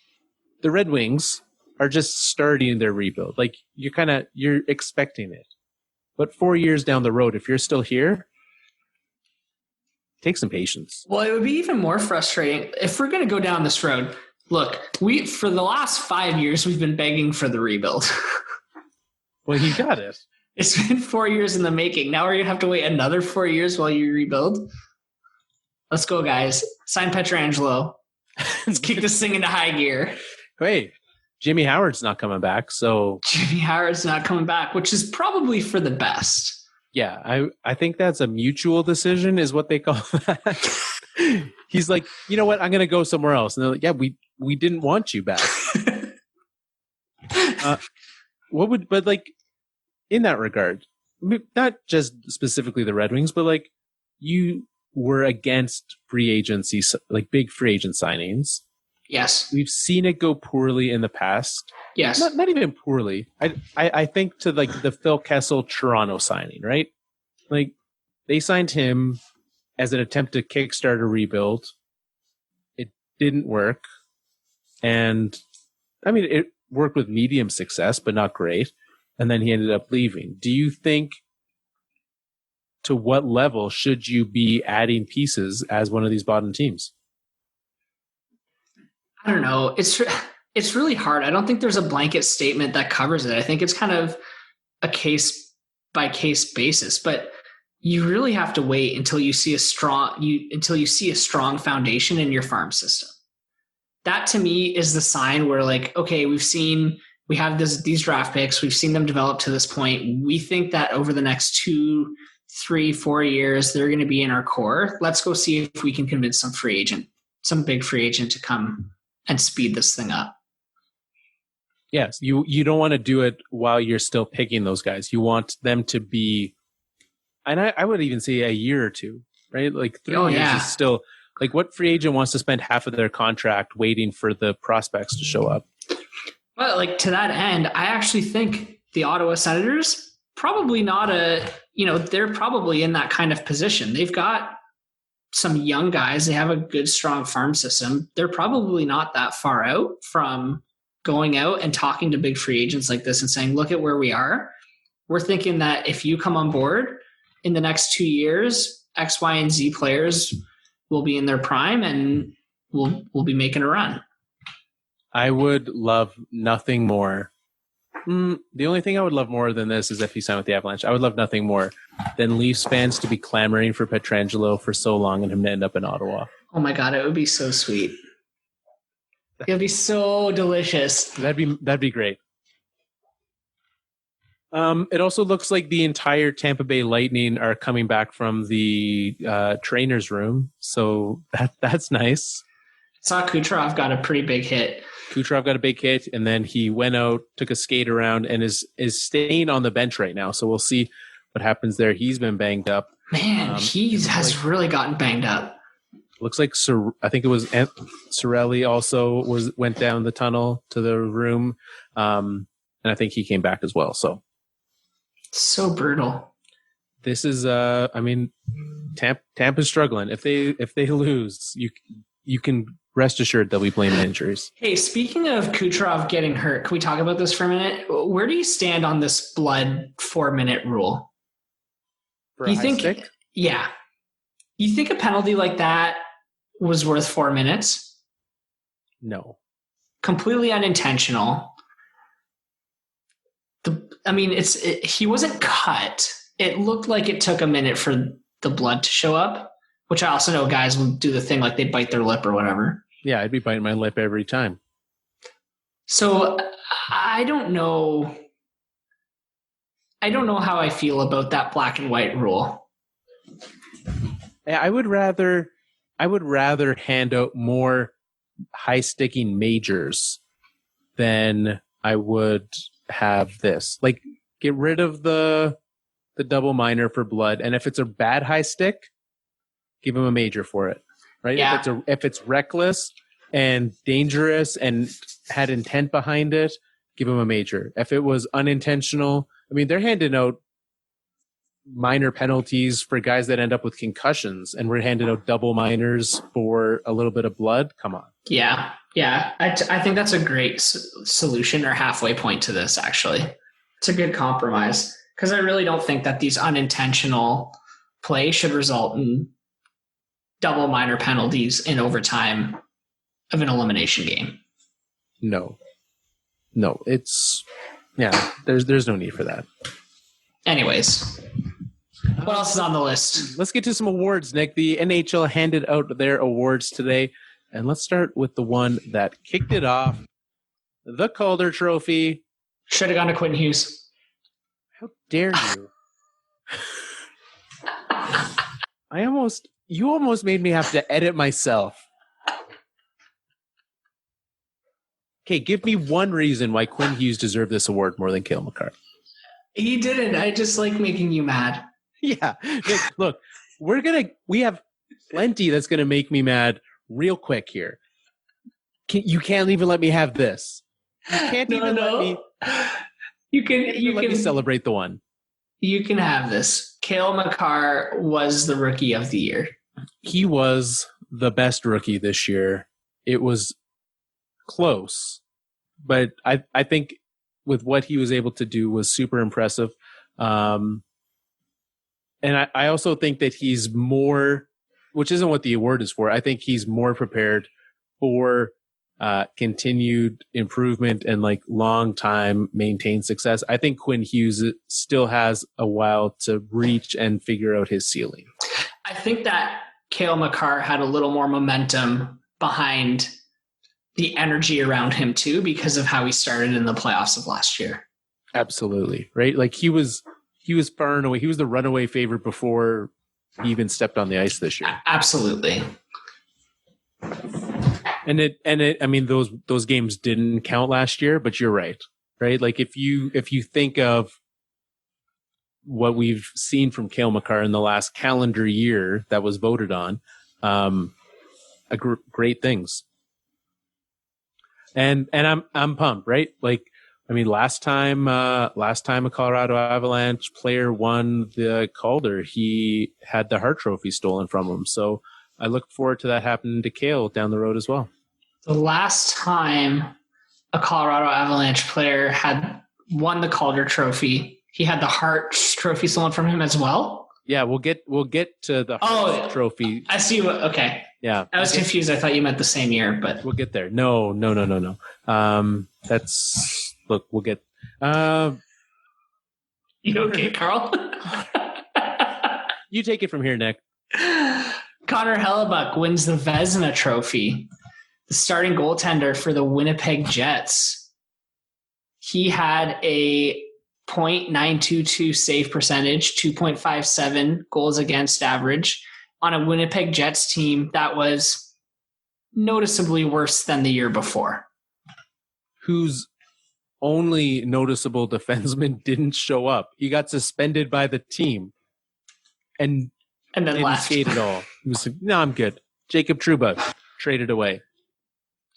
the Red Wings are just starting their rebuild. Like you're expecting it. But 4 years down the road, if you're still here, take some patience. Well, it would be even more frustrating if we're going to go down this road. Look, for the last 5 years, we've been begging for the rebuild. Well, you got it. It's been 4 years in the making. Now we're going to have to wait another 4 years while you rebuild. Let's go, guys. Sign Pietrangelo. Let's kick this thing into high gear. Hey, Jimmy Howard's not coming back, so... Jimmy Howard's not coming back, which is probably for the best. Yeah, I think that's a mutual decision is what they call that. He's like, you know what? I'm going to go somewhere else. And they're like, yeah, we didn't want you back. But like, in that regard, not just specifically the Red Wings, but like you were against free agency, like big free agent signings. Yes. We've seen it go poorly in the past. Yes. Not even poorly. I think to like the Phil Kessel Toronto signing, right? Like they signed him as an attempt to kickstart a rebuild. It didn't work. And I mean, it worked with medium success, but not great. And then he ended up leaving. Do you think to what level should you be adding pieces as one of these bottom teams? I don't know. It's really hard. I don't think there's a blanket statement that covers it. I think it's kind of a case by case basis, but you really have to wait until you see a strong foundation in your farm system. That to me is the sign where like, okay, we have these draft picks. We've seen them develop to this point. We think that over the next 2, 3, 4 years, they're going to be in our core. Let's go see if we can convince some big free agent to come and speed this thing up. Yes, you don't want to do it while you're still picking those guys. You want them to be, and I would even say a year or two, right? Like 3 years is still, like what free agent wants to spend half of their contract waiting for the prospects to show up? Well, like to that end, I actually think the Ottawa Senators probably they're probably in that kind of position. They've got some young guys. They have a good, strong farm system. They're probably not that far out from going out and talking to big free agents like this and saying, look at where we are. We're thinking that if you come on board in the next 2 years, X, Y, and Z players will be in their prime and we'll be making a run. I would love nothing more. The only thing I would love more than this is if he signed with the Avalanche. I would love nothing more than Leafs fans to be clamoring for Pietrangelo for so long and him to end up in Ottawa. Oh my God, it would be so sweet. It would be so delicious. That'd be great. It also looks like the entire Tampa Bay Lightning are coming back from the trainer's room, so that's nice. I saw Kucherov got a pretty big hit. Kucherov got a big hit, and then he went out, took a skate around, and is staying on the bench right now. So we'll see what happens there. He's been banged up. Man, he has really gotten banged up. Looks like I think it was Cirelli also went down the tunnel to the room, and I think he came back as well. So brutal. This is, Tampa's struggling. If they lose, you can rest assured they'll be blaming injuries. Hey, speaking of Kucherov getting hurt, can we talk about this for a minute? Where do you stand on this blood 4-minute rule? For a high stick? Yeah. You think a penalty like that was worth 4 minutes? No. Completely unintentional. He wasn't cut. It looked like it took a minute for the blood to show up, which I also know guys will do the thing like they bite their lip or whatever. Yeah, I'd be biting my lip every time. So I don't know. I don't know how I feel about that black and white rule. I would rather hand out more high sticking majors then I would have this. Like, get rid of the double minor for blood, and if it's a bad high stick, give him a major for it, right? Yeah. If it's reckless and dangerous and had intent behind it, give him a major. If it was unintentional, I mean, they're handing out minor penalties for guys that end up with concussions, and we're handing out double minors for a little bit of blood. Come on. Yeah. I think that's a great solution or halfway point to this, actually. It's a good compromise, because I really don't think that these unintentional play should result in double minor penalties in overtime of an elimination game. No, it's, there's no need for that. Anyways, what else is on the list? Let's get to some awards, Nick. The NHL handed out their awards today, and let's start with the one that kicked it off, the Calder Trophy. Should have gone to Quinn Hughes. How dare you? You almost made me have to edit myself. Okay, give me one reason why Quinn Hughes deserved this award more than Cale Makar. He didn't. I just like making you mad. Yeah. Look, we have plenty that's going to make me mad real quick here. You can't even let me have this. You can't even let me. You can let me celebrate the one. You can have this. Cale Makar was the rookie of the year. He was the best rookie this year. It was close, but I think with what he was able to do was super impressive. And I also think that he's more, which isn't what the award is for. I think he's more prepared for continued improvement and like long time maintained success. I think Quinn Hughes still has a while to reach and figure out his ceiling. I think that Cale Makar had a little more momentum behind the energy around him too, because of how he started in the playoffs of last year. Absolutely. Right. Like he was far and away. He was the runaway favorite before he even stepped on the ice this year. Absolutely. And I mean, those games didn't count last year, but you're right. Right. Like if you think of what we've seen from Cale Makar in the last calendar year that was voted on, great things. And I'm pumped, right? Like, I mean, last time a Colorado Avalanche player won the Calder, he had the Hart Trophy stolen from him. So I look forward to that happening to Cale down the road as well. The last time a Colorado Avalanche player had won the Calder Trophy, he had the Hart Trophy stolen from him as well. Yeah, we'll get to the Hart Trophy. I see. Okay. Yeah, I was confused. I thought you meant the same year, but we'll get there. No. We'll get. You okay, Carl? You take it from here, Nick. Connor Hellebuck wins the Vezina Trophy, the starting goaltender for the Winnipeg Jets. He had a .922 save percentage, 2.57 goals against average on a Winnipeg Jets team that was noticeably worse than the year before. Whose only noticeable defenseman didn't show up. He got suspended by the team and then didn't left. Skate at all. He was like, no, I'm good. Jacob Trouba traded away.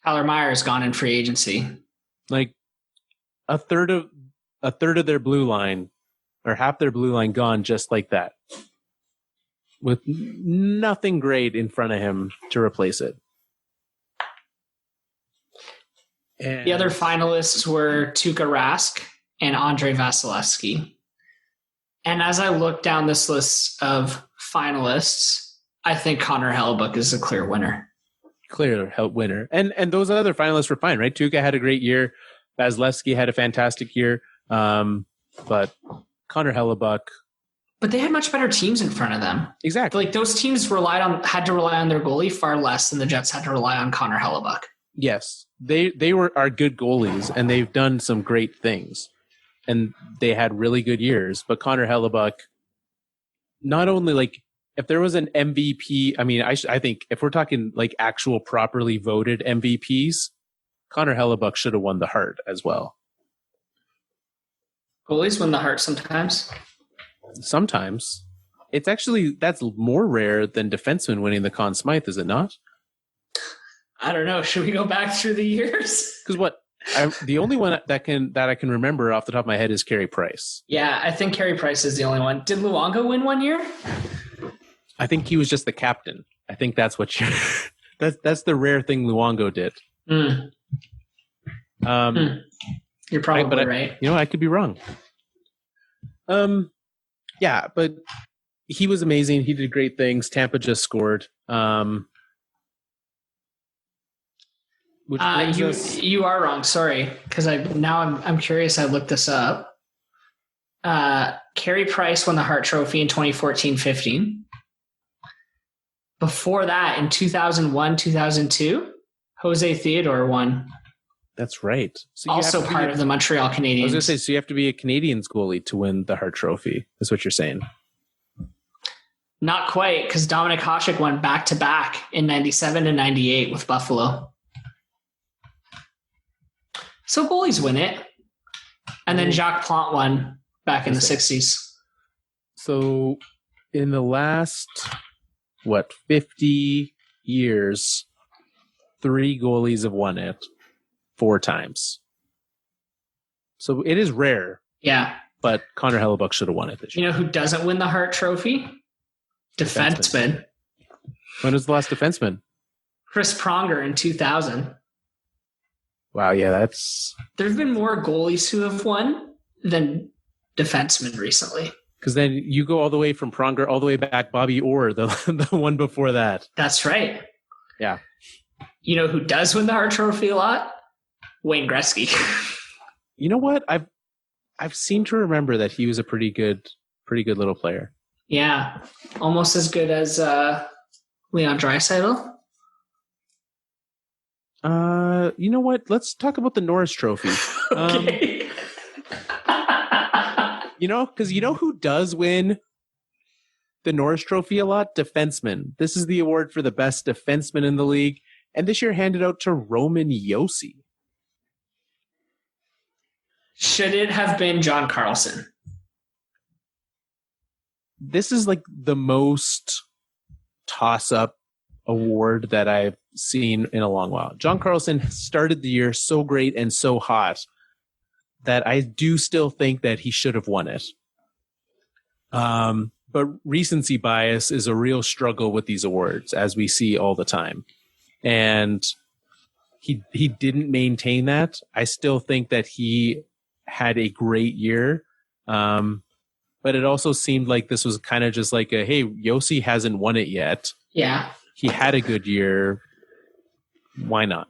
Tyler Myers gone in free agency. Like a third of their blue line, or half their blue line gone just like that, with nothing great in front of him to replace it. And the other finalists were Tuukka Rask and Andrei Vasilevsky. And as I look down this list of finalists, I think Connor Hellebuck is a clear winner. Clear winner. And those other finalists were fine, right? Tuukka had a great year. Vasilevsky had a fantastic year. But Connor Hellebuck. But they had much better teams in front of them. Exactly. Like those teams had to rely on their goalie far less than the Jets had to rely on Connor Hellebuck. Yes. They are good goalies, and they've done some great things. And they had really good years. But Connor Hellebuck, not only like, if there was an MVP, I mean, I think if we're talking like actual properly voted MVPs, Connor Hellebuck should have won the Hart as well. Goalies win the Hart sometimes. Sometimes. It's actually, that's more rare than defensemen winning the Conn Smythe, is it not? I don't know. Should we go back through the years? Because the only one that I can remember off the top of my head is Carey Price. Yeah, I think Carey Price is the only one. Did Luongo win one year? I think he was just the captain. I think that's what that's the rare thing Luongo did. You're probably right. I could be wrong. Yeah, but he was amazing. He did great things. Tampa just scored. You are wrong. Sorry, because I'm curious. I looked this up. Carey Price won the Hart Trophy in 2014-15. Before that, in 2001, 2002, Jose Theodore won. That's right. So also part of the Montreal Canadiens. I was going to say, so you have to be a Canadiens goalie to win the Hart Trophy. Is what you're saying? Not quite, because Dominik Hasek won back-to-back in 97 and 98 with Buffalo. So goalies win it. And then Jacques Plante won back in the 60s. So in the last, 50 years, 3 goalies have won it 4 times. So it is rare. Yeah. But Connor Hellebuck should have won it this year. You know who doesn't win the Hart Trophy? Defenseman. When was the last defenseman? Chris Pronger in 2000. Wow, yeah, that's... There have been more goalies who have won than defensemen recently. Because then you go all the way from Pronger all the way back, Bobby Orr, the one before that. That's right. Yeah. You know who does win the Hart Trophy a lot? Wayne Gretzky. You know what? I've seemed to remember that he was a pretty good little player. Yeah, almost as good as Leon Draisaitl. You know what? Let's talk about the Norris Trophy. Okay. Because you know who does win the Norris Trophy a lot? Defensemen. This is the award for the best defenseman in the league, and this year handed out to Roman Josi. Should it have been John Carlson? This is like the most toss-up award that I've seen in a long while. John Carlson started the year so great and so hot that I do still think that he should have won it. But recency bias is a real struggle with these awards, as we see all the time. And he didn't maintain that. I still think that he had a great year. But it also seemed like this was kind of just like hey, Josi hasn't won it yet. Yeah. He had a good year. Why not?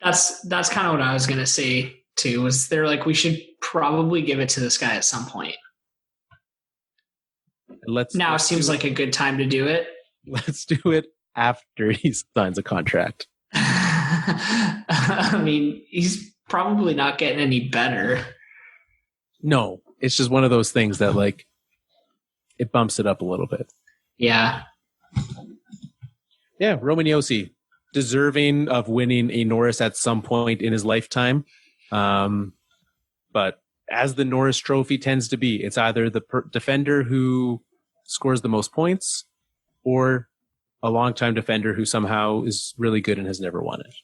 That's kind of what I was going to say too, was they're like, we should probably give it to this guy at some point. Let's seems like a good time to do it. Let's do it after he signs a contract. I mean, he's probably not getting any better. No, it's just one of those things that like it bumps it up a little bit. Yeah. Yeah, Roman Josi, deserving of winning a Norris at some point in his lifetime. But as the Norris Trophy tends to be, it's either the defender who scores the most points or a longtime defender who somehow is really good and has never won it.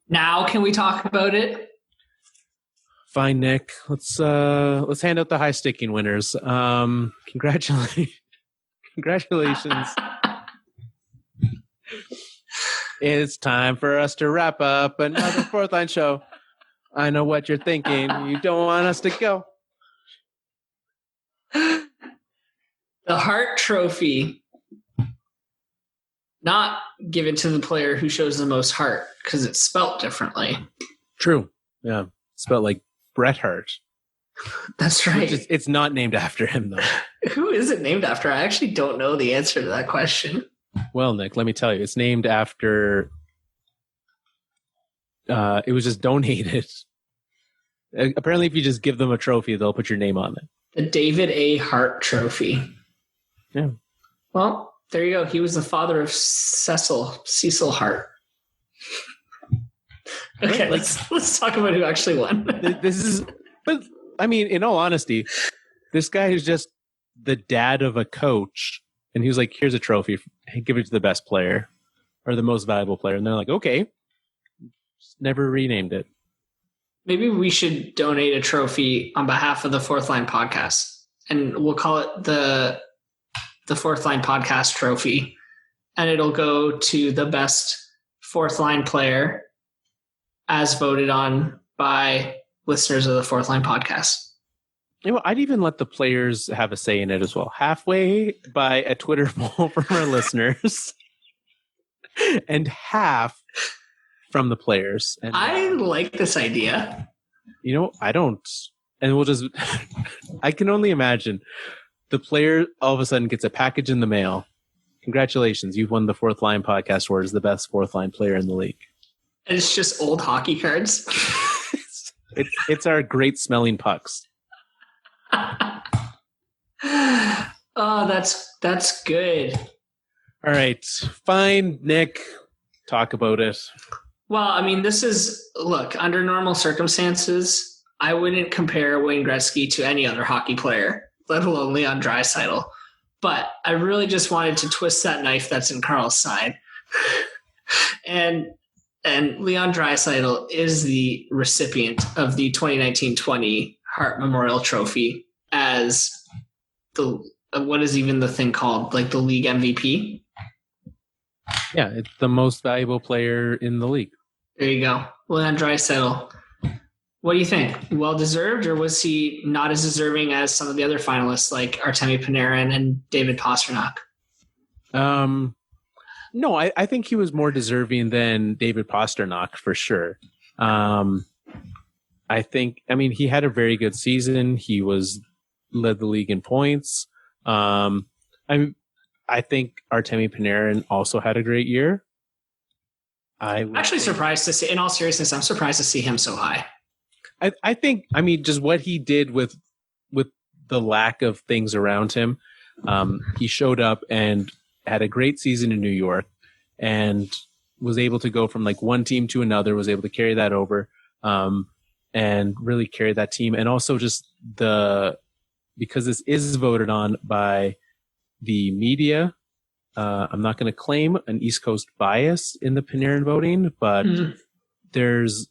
Now, can we talk about it? Fine, Nick. Let's hand out the high sticking winners. Congratulations. It's time for us to wrap up another Fourth Line show. I know what you're thinking. You don't want us to go. The Hart Trophy, not given to the player who shows the most heart, because it's spelt differently. True. Yeah. Spelled like Bret Hart. That's right. It's not named after him, though. Who is it named after? I actually don't know the answer to that question. Well, Nick, let me tell you. It's named after... it was just donated. Apparently, if you just give them a trophy, they'll put your name on it. The David A. Hart Trophy. Yeah. Well, there you go. He was the father of Cecil Hart. Okay, right? Like, let's talk about who actually won. this is, but I mean, in all honesty, this guy is just the dad of a coach, and he was like, "Here's a trophy, give it to the best player or the most valuable player," and they're like, "Okay." Just never renamed it. Maybe we should donate a trophy on behalf of the Fourth Line Podcast, and we'll call it the Fourth Line Podcast Trophy, and it'll go to the best fourth line player as voted on by listeners of the Fourth Line Podcast. You know, I'd even let the players have a say in it as well. Halfway by a Twitter poll from our listeners, and half from the players. And I like this idea. You know, I don't. And we'll just, I can only imagine the player all of a sudden gets a package in the mail. Congratulations, you've won the Fourth Line Podcast Award as the best fourth line player in the league. And it's just old hockey cards. It's our great smelling pucks. Oh, that's good. All right, fine, Nick. Talk about it. Well, I mean, look, under normal circumstances, I wouldn't compare Wayne Gretzky to any other hockey player, let alone Leon Draisaitl. But I really just wanted to twist that knife that's in Carl's side. And Leon Draisaitl is the recipient of the 2019-20 Hart Memorial Trophy as what is even the thing called? Like the league MVP? Yeah, it's the most valuable player in the league. There you go. Leon Draisaitl. What do you think? Well-deserved, or was he not as deserving as some of the other finalists like Artemi Panarin and David Pastrnak? No, I think he was more deserving than David Pastrnak for sure. I mean, he had a very good season. He led the league in points. I think Artemi Panarin also had a great year. I'm actually surprised to see, in all seriousness, I'm surprised to see him so high. I think, just what he did with the lack of things around him. He showed up and had a great season in New York and was able to go from like one team to another, was able to carry that over, and really carry that team. And also just because this is voted on by the media, I'm not going to claim an East Coast bias in the Panarin voting, but there's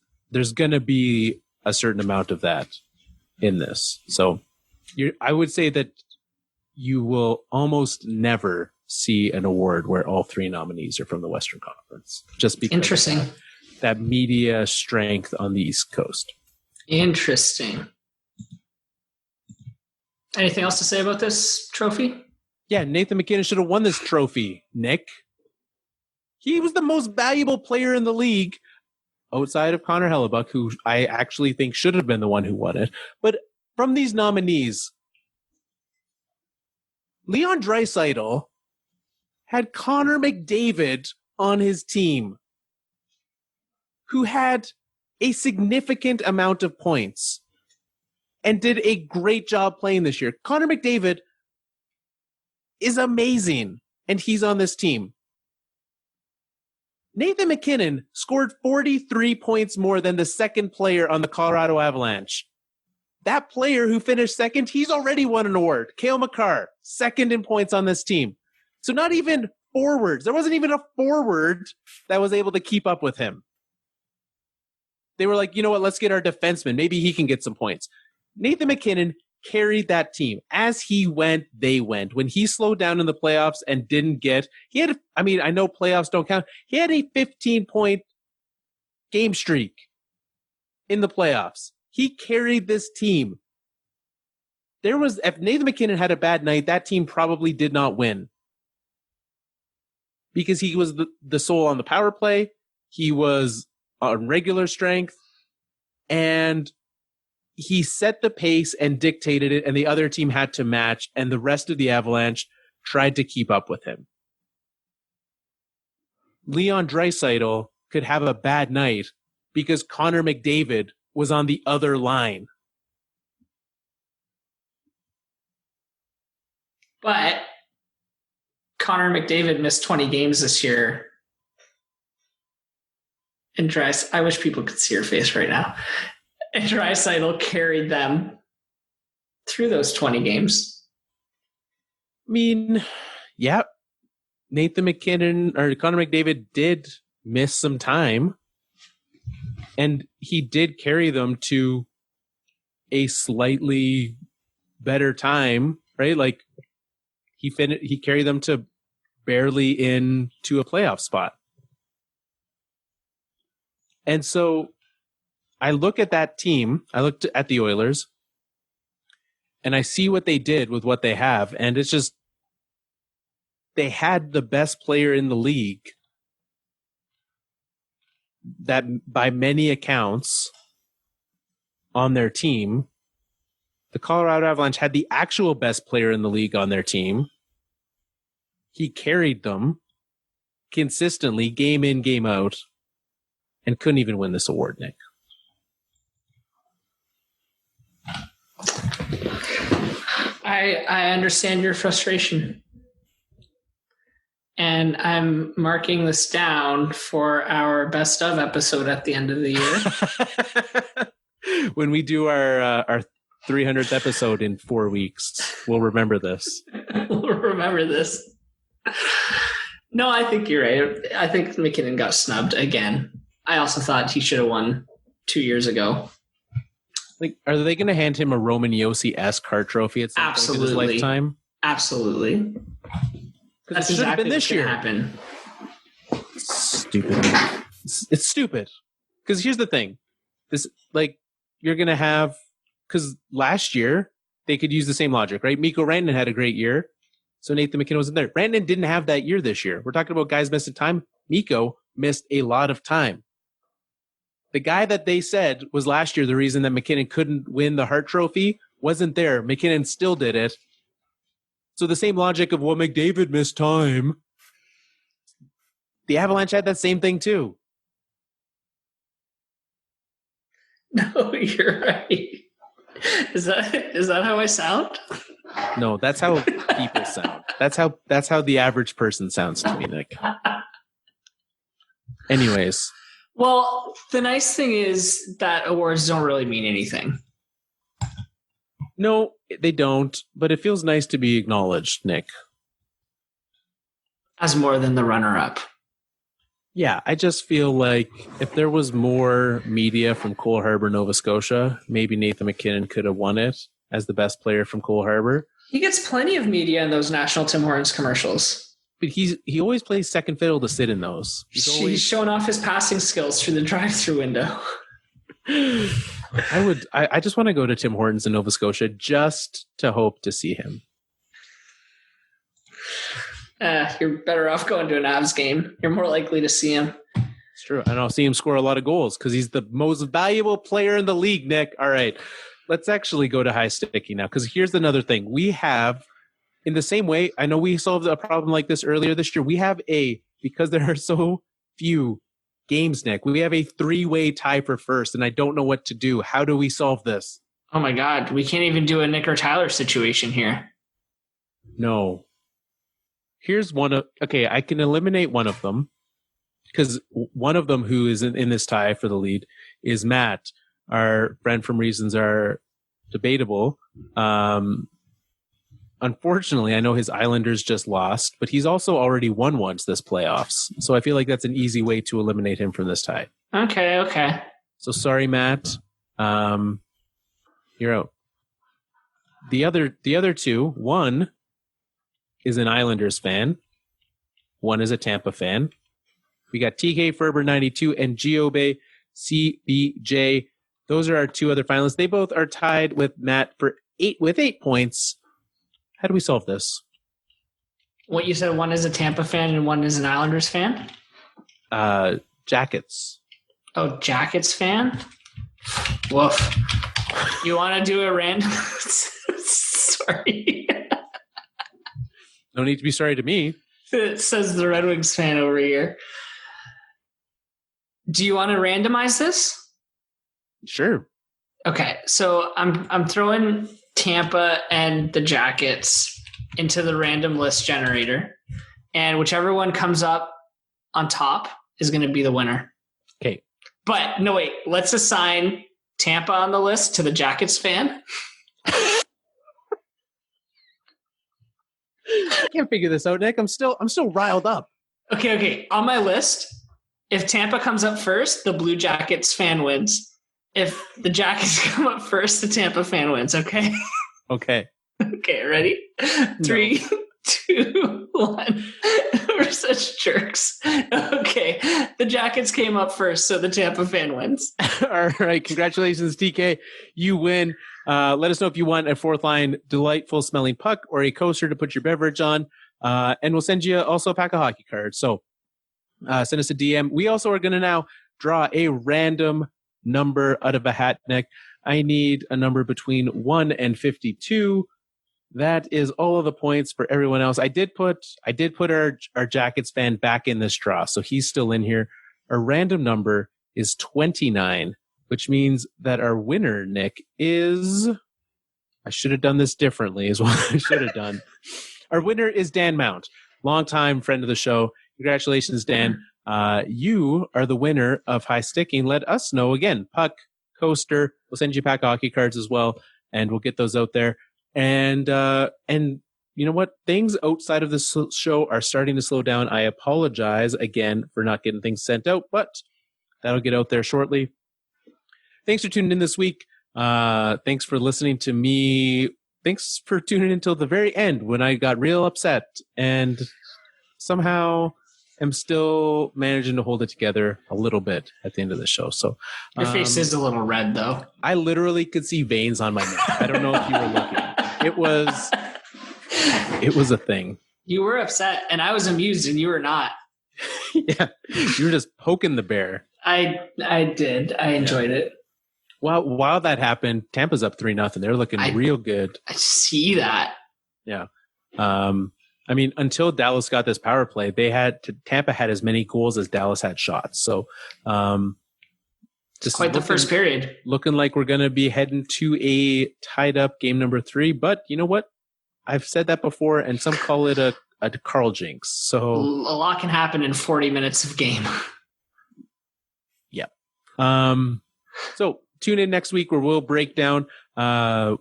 going to be a certain amount of that in this. So I would say that you will almost never see an award where all three nominees are from the Western Conference, just because interesting that media strength on the East Coast. Interesting. Anything else to say about this trophy? Yeah, Nathan MacKinnon should have won this trophy, Nick. He was the most valuable player in the league outside of Connor Hellebuck, who I actually think should have been the one who won it. But from these nominees, Leon Draisaitl had Connor McDavid on his team, who had a significant amount of points and did a great job playing this year. Connor McDavid is amazing, and he's on this team. Nathan MacKinnon scored 43 points more than the second player on the Colorado Avalanche. That player who finished second, he's already won an award. Cale Makar, second in points on this team. So not even forwards. There wasn't even a forward that was able to keep up with him. They were like, you know what, let's get our defenseman. Maybe he can get some points. Nathan MacKinnon carried that team. As he went, they went. When he slowed down in the playoffs and didn't I know playoffs don't count. He had a 15-point game streak in the playoffs. He carried this team. If Nathan MacKinnon had a bad night, that team probably did not win. Because he was the soul on the power play. He was on regular strength. And he set the pace and dictated it, and the other team had to match, and the rest of the Avalanche tried to keep up with him. Leon Draisaitl could have a bad night because Connor McDavid was on the other line. But Connor McDavid missed 20 games this year. And I wish people could see her face right now. And Draisaitl carried them through those 20 games. I mean, yeah, Nathan MacKinnon or Connor McDavid did miss some time, and he did carry them to a slightly better time, right? Like he carried them to barely into a playoff spot. And so I look at that team, I looked at the Oilers, and I see what they did with what they have, and it's just they had the best player in the league that by many accounts on their team. The Colorado Avalanche had the actual best player in the league on their team. He carried them consistently, game in, game out, and couldn't even win this award, Nick. I understand your frustration. And I'm marking this down for our best of episode at the end of the year. When we do our 300th episode in 4 weeks, we'll remember this. We'll remember this. No, I think you're right. I think MacKinnon got snubbed again. I also thought he should have won 2 years ago. Like, are they going to hand him a Roman Josi-esque Hart Trophy at some point in his lifetime? Absolutely. That's exactly been this year. Happen. Stupid. It's stupid. Because here's the thing. This, like, you're going to have, because last year they could use the same logic, right? Mikko Rantanen had a great year. So Nathan MacKinnon wasn't there. Rantanen didn't have that year this year. We're talking about guys missing time. Mikko missed a lot of time. The guy that they said was last year the reason that MacKinnon couldn't win the Hart Trophy wasn't there. MacKinnon still did it. So the same logic of, well, McDavid missed time. The Avalanche had that same thing too. No, you're right. Is that how I sound? No, that's how people sound. That's how the average person sounds to me, Nick. Anyways. Well, the nice thing is that awards don't really mean anything. No, they don't, but it feels nice to be acknowledged, Nick. As more than the runner-up. Yeah, I just feel like if there was more media from Cole Harbour, Nova Scotia, maybe Nathan MacKinnon could have won it as the best player from Cole Harbour. He gets plenty of media in those National Tim Hortons commercials. But he always plays second fiddle to sit in those. He's showing off his passing skills through the drive-through window. I just want to go to Tim Hortons in Nova Scotia just to hope to see him. You're better off going to an Avs game. You're more likely to see him. It's true. And I'll see him score a lot of goals because he's the most valuable player in the league, Nick. All right. Let's actually go to high sticky now, because here's another thing. We have, in the same way, I know we solved a problem like this earlier this year. We have because there are so few games, Nick, we have a 3-way tie for first, and I don't know what to do. How do we solve this? Oh my God. We can't even do a Nick or Tyler situation here. No. Here's I can eliminate one of them, because one of them who is in this tie for the lead is Matt. Our friend from Reasons Are Debatable. Unfortunately, I know his Islanders just lost, but he's also already won once this playoffs. So I feel like that's an easy way to eliminate him from this tie. Okay. So sorry, Matt. You're out. The other two, one is an Islanders fan. One is a Tampa fan. We got TK Ferber 92 and Giobe CBJ. Those are our two other finalists. They both are tied with Matt for 8 points. How do we solve this? What you said, one is a Tampa fan and one is an Islanders fan? Jackets. Oh, Jackets fan? Woof. You want to do a random? Sorry. No need to be sorry to me. It says the Red Wings fan over here. Do you want to randomize this? Sure. Okay, so I'm throwing Tampa and the Jackets into the random list generator, and whichever one comes up on top is going to be the winner. Okay. But no, wait. Let's assign Tampa on the list to the Jackets fan. I can't figure this out, Nick. I'm still riled up. Okay. On my list, if Tampa comes up first, the Blue Jackets fan wins. If the Jackets come up first, the Tampa fan wins. Okay. Okay. Okay. Ready? 3, 2, 1. We're such jerks. Okay. The Jackets came up first, so the Tampa fan wins. All right. Congratulations, TK. You win. Let us know if you want a fourth line delightful smelling puck or a coaster to put your beverage on. And we'll send you also a pack of hockey cards. So send us a DM. We also are going to now draw a random number out of a hat, Nick. I need a number between 1 and 52. That is all of the points for everyone else. I did put our Jackets fan back in this draw, so he's still in here. Our random number is 29, which means that our winner, Nick, is... I should have done this differently is what I should have done. Our winner is Dan Mount, longtime friend of the show. Congratulations, Dan. You are the winner of High Sticking. Let us know again. Puck, coaster. We'll send you a pack of hockey cards as well, and we'll get those out there. And you know what? Things outside of this show are starting to slow down. I apologize again for not getting things sent out, but that'll get out there shortly. Thanks for tuning in this week. Thanks for listening to me. Thanks for tuning in until the very end when I got real upset and somehow am still managing to hold it together a little bit at the end of the show. So your face is a little red, though. I literally could see veins on my neck. I don't know if you were looking. It was a thing. You were upset, and I was amused, and you were not. Yeah, you were just poking the bear. I did. I enjoyed it. Well, while that happened, Tampa's up 3-0. They're looking real good. I see that. Yeah. I mean, until Dallas got this power play, Tampa had as many goals as Dallas had shots. So, just quite the first period. Looking like we're going to be heading to a tied up game number 3. But you know what? I've said that before, and some call it a Carl jinx. So a lot can happen in 40 minutes of game. Yeah. So tune in next week where we'll break down. The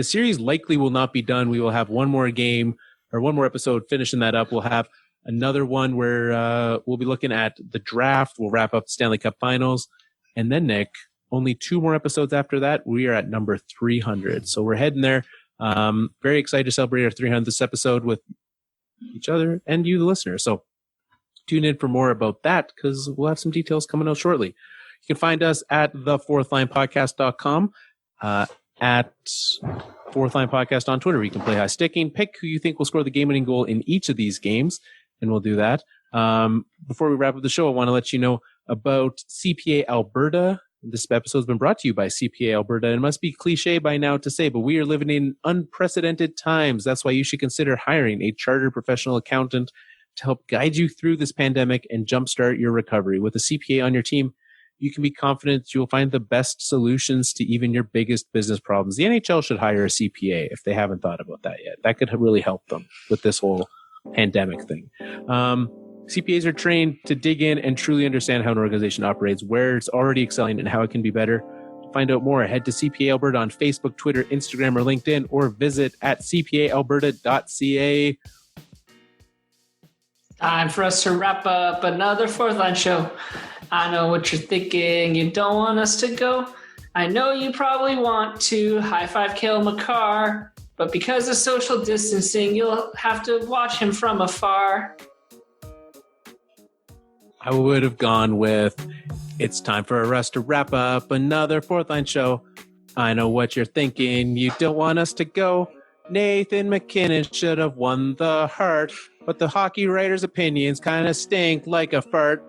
series likely will not be done. We will have one more game or one more episode finishing that up. We'll have another one where we'll be looking at the draft. We'll wrap up the Stanley Cup Finals. And then, Nick, only 2 more episodes after that, we are at number 300. So we're heading there. Very excited to celebrate our 300th episode with each other and you, the listener. So tune in for more about that because we'll have some details coming out shortly. You can find us at thefourthlinepodcast.com, at Fourth Line Podcast on Twitter. You can play High Sticking, pick who you think will score the game-winning goal in each of these games, and we'll do that. Before we wrap up the show, I want to let you know about CPA Alberta. This episode has been brought to you by CPA Alberta. It must be cliche by now to say, but we are living in unprecedented times. That's why you should consider hiring a chartered professional accountant to help guide you through this pandemic and jumpstart your recovery. With a CPA on your team, you can be confident you will find the best solutions to even your biggest business problems. The NHL should hire a CPA if they haven't thought about that yet. That could really help them with this whole pandemic thing. CPAs are trained to dig in and truly understand how an organization operates, where it's already excelling, and how it can be better. To find out more, head to CPA Alberta on Facebook, Twitter, Instagram, or LinkedIn, or visit at cpaalberta.ca. Time for us to wrap up another Fourth Line show. I know what you're thinking. You don't want us to go. I know you probably want to high-five Cale Makar, but because of social distancing, you'll have to watch him from afar. I would have gone with, it's time for us to wrap up another Fourth Line show. I know what you're thinking. You don't want us to go. Nathan MacKinnon should have won the Hart, but the hockey writer's opinions kind of stink like a fart.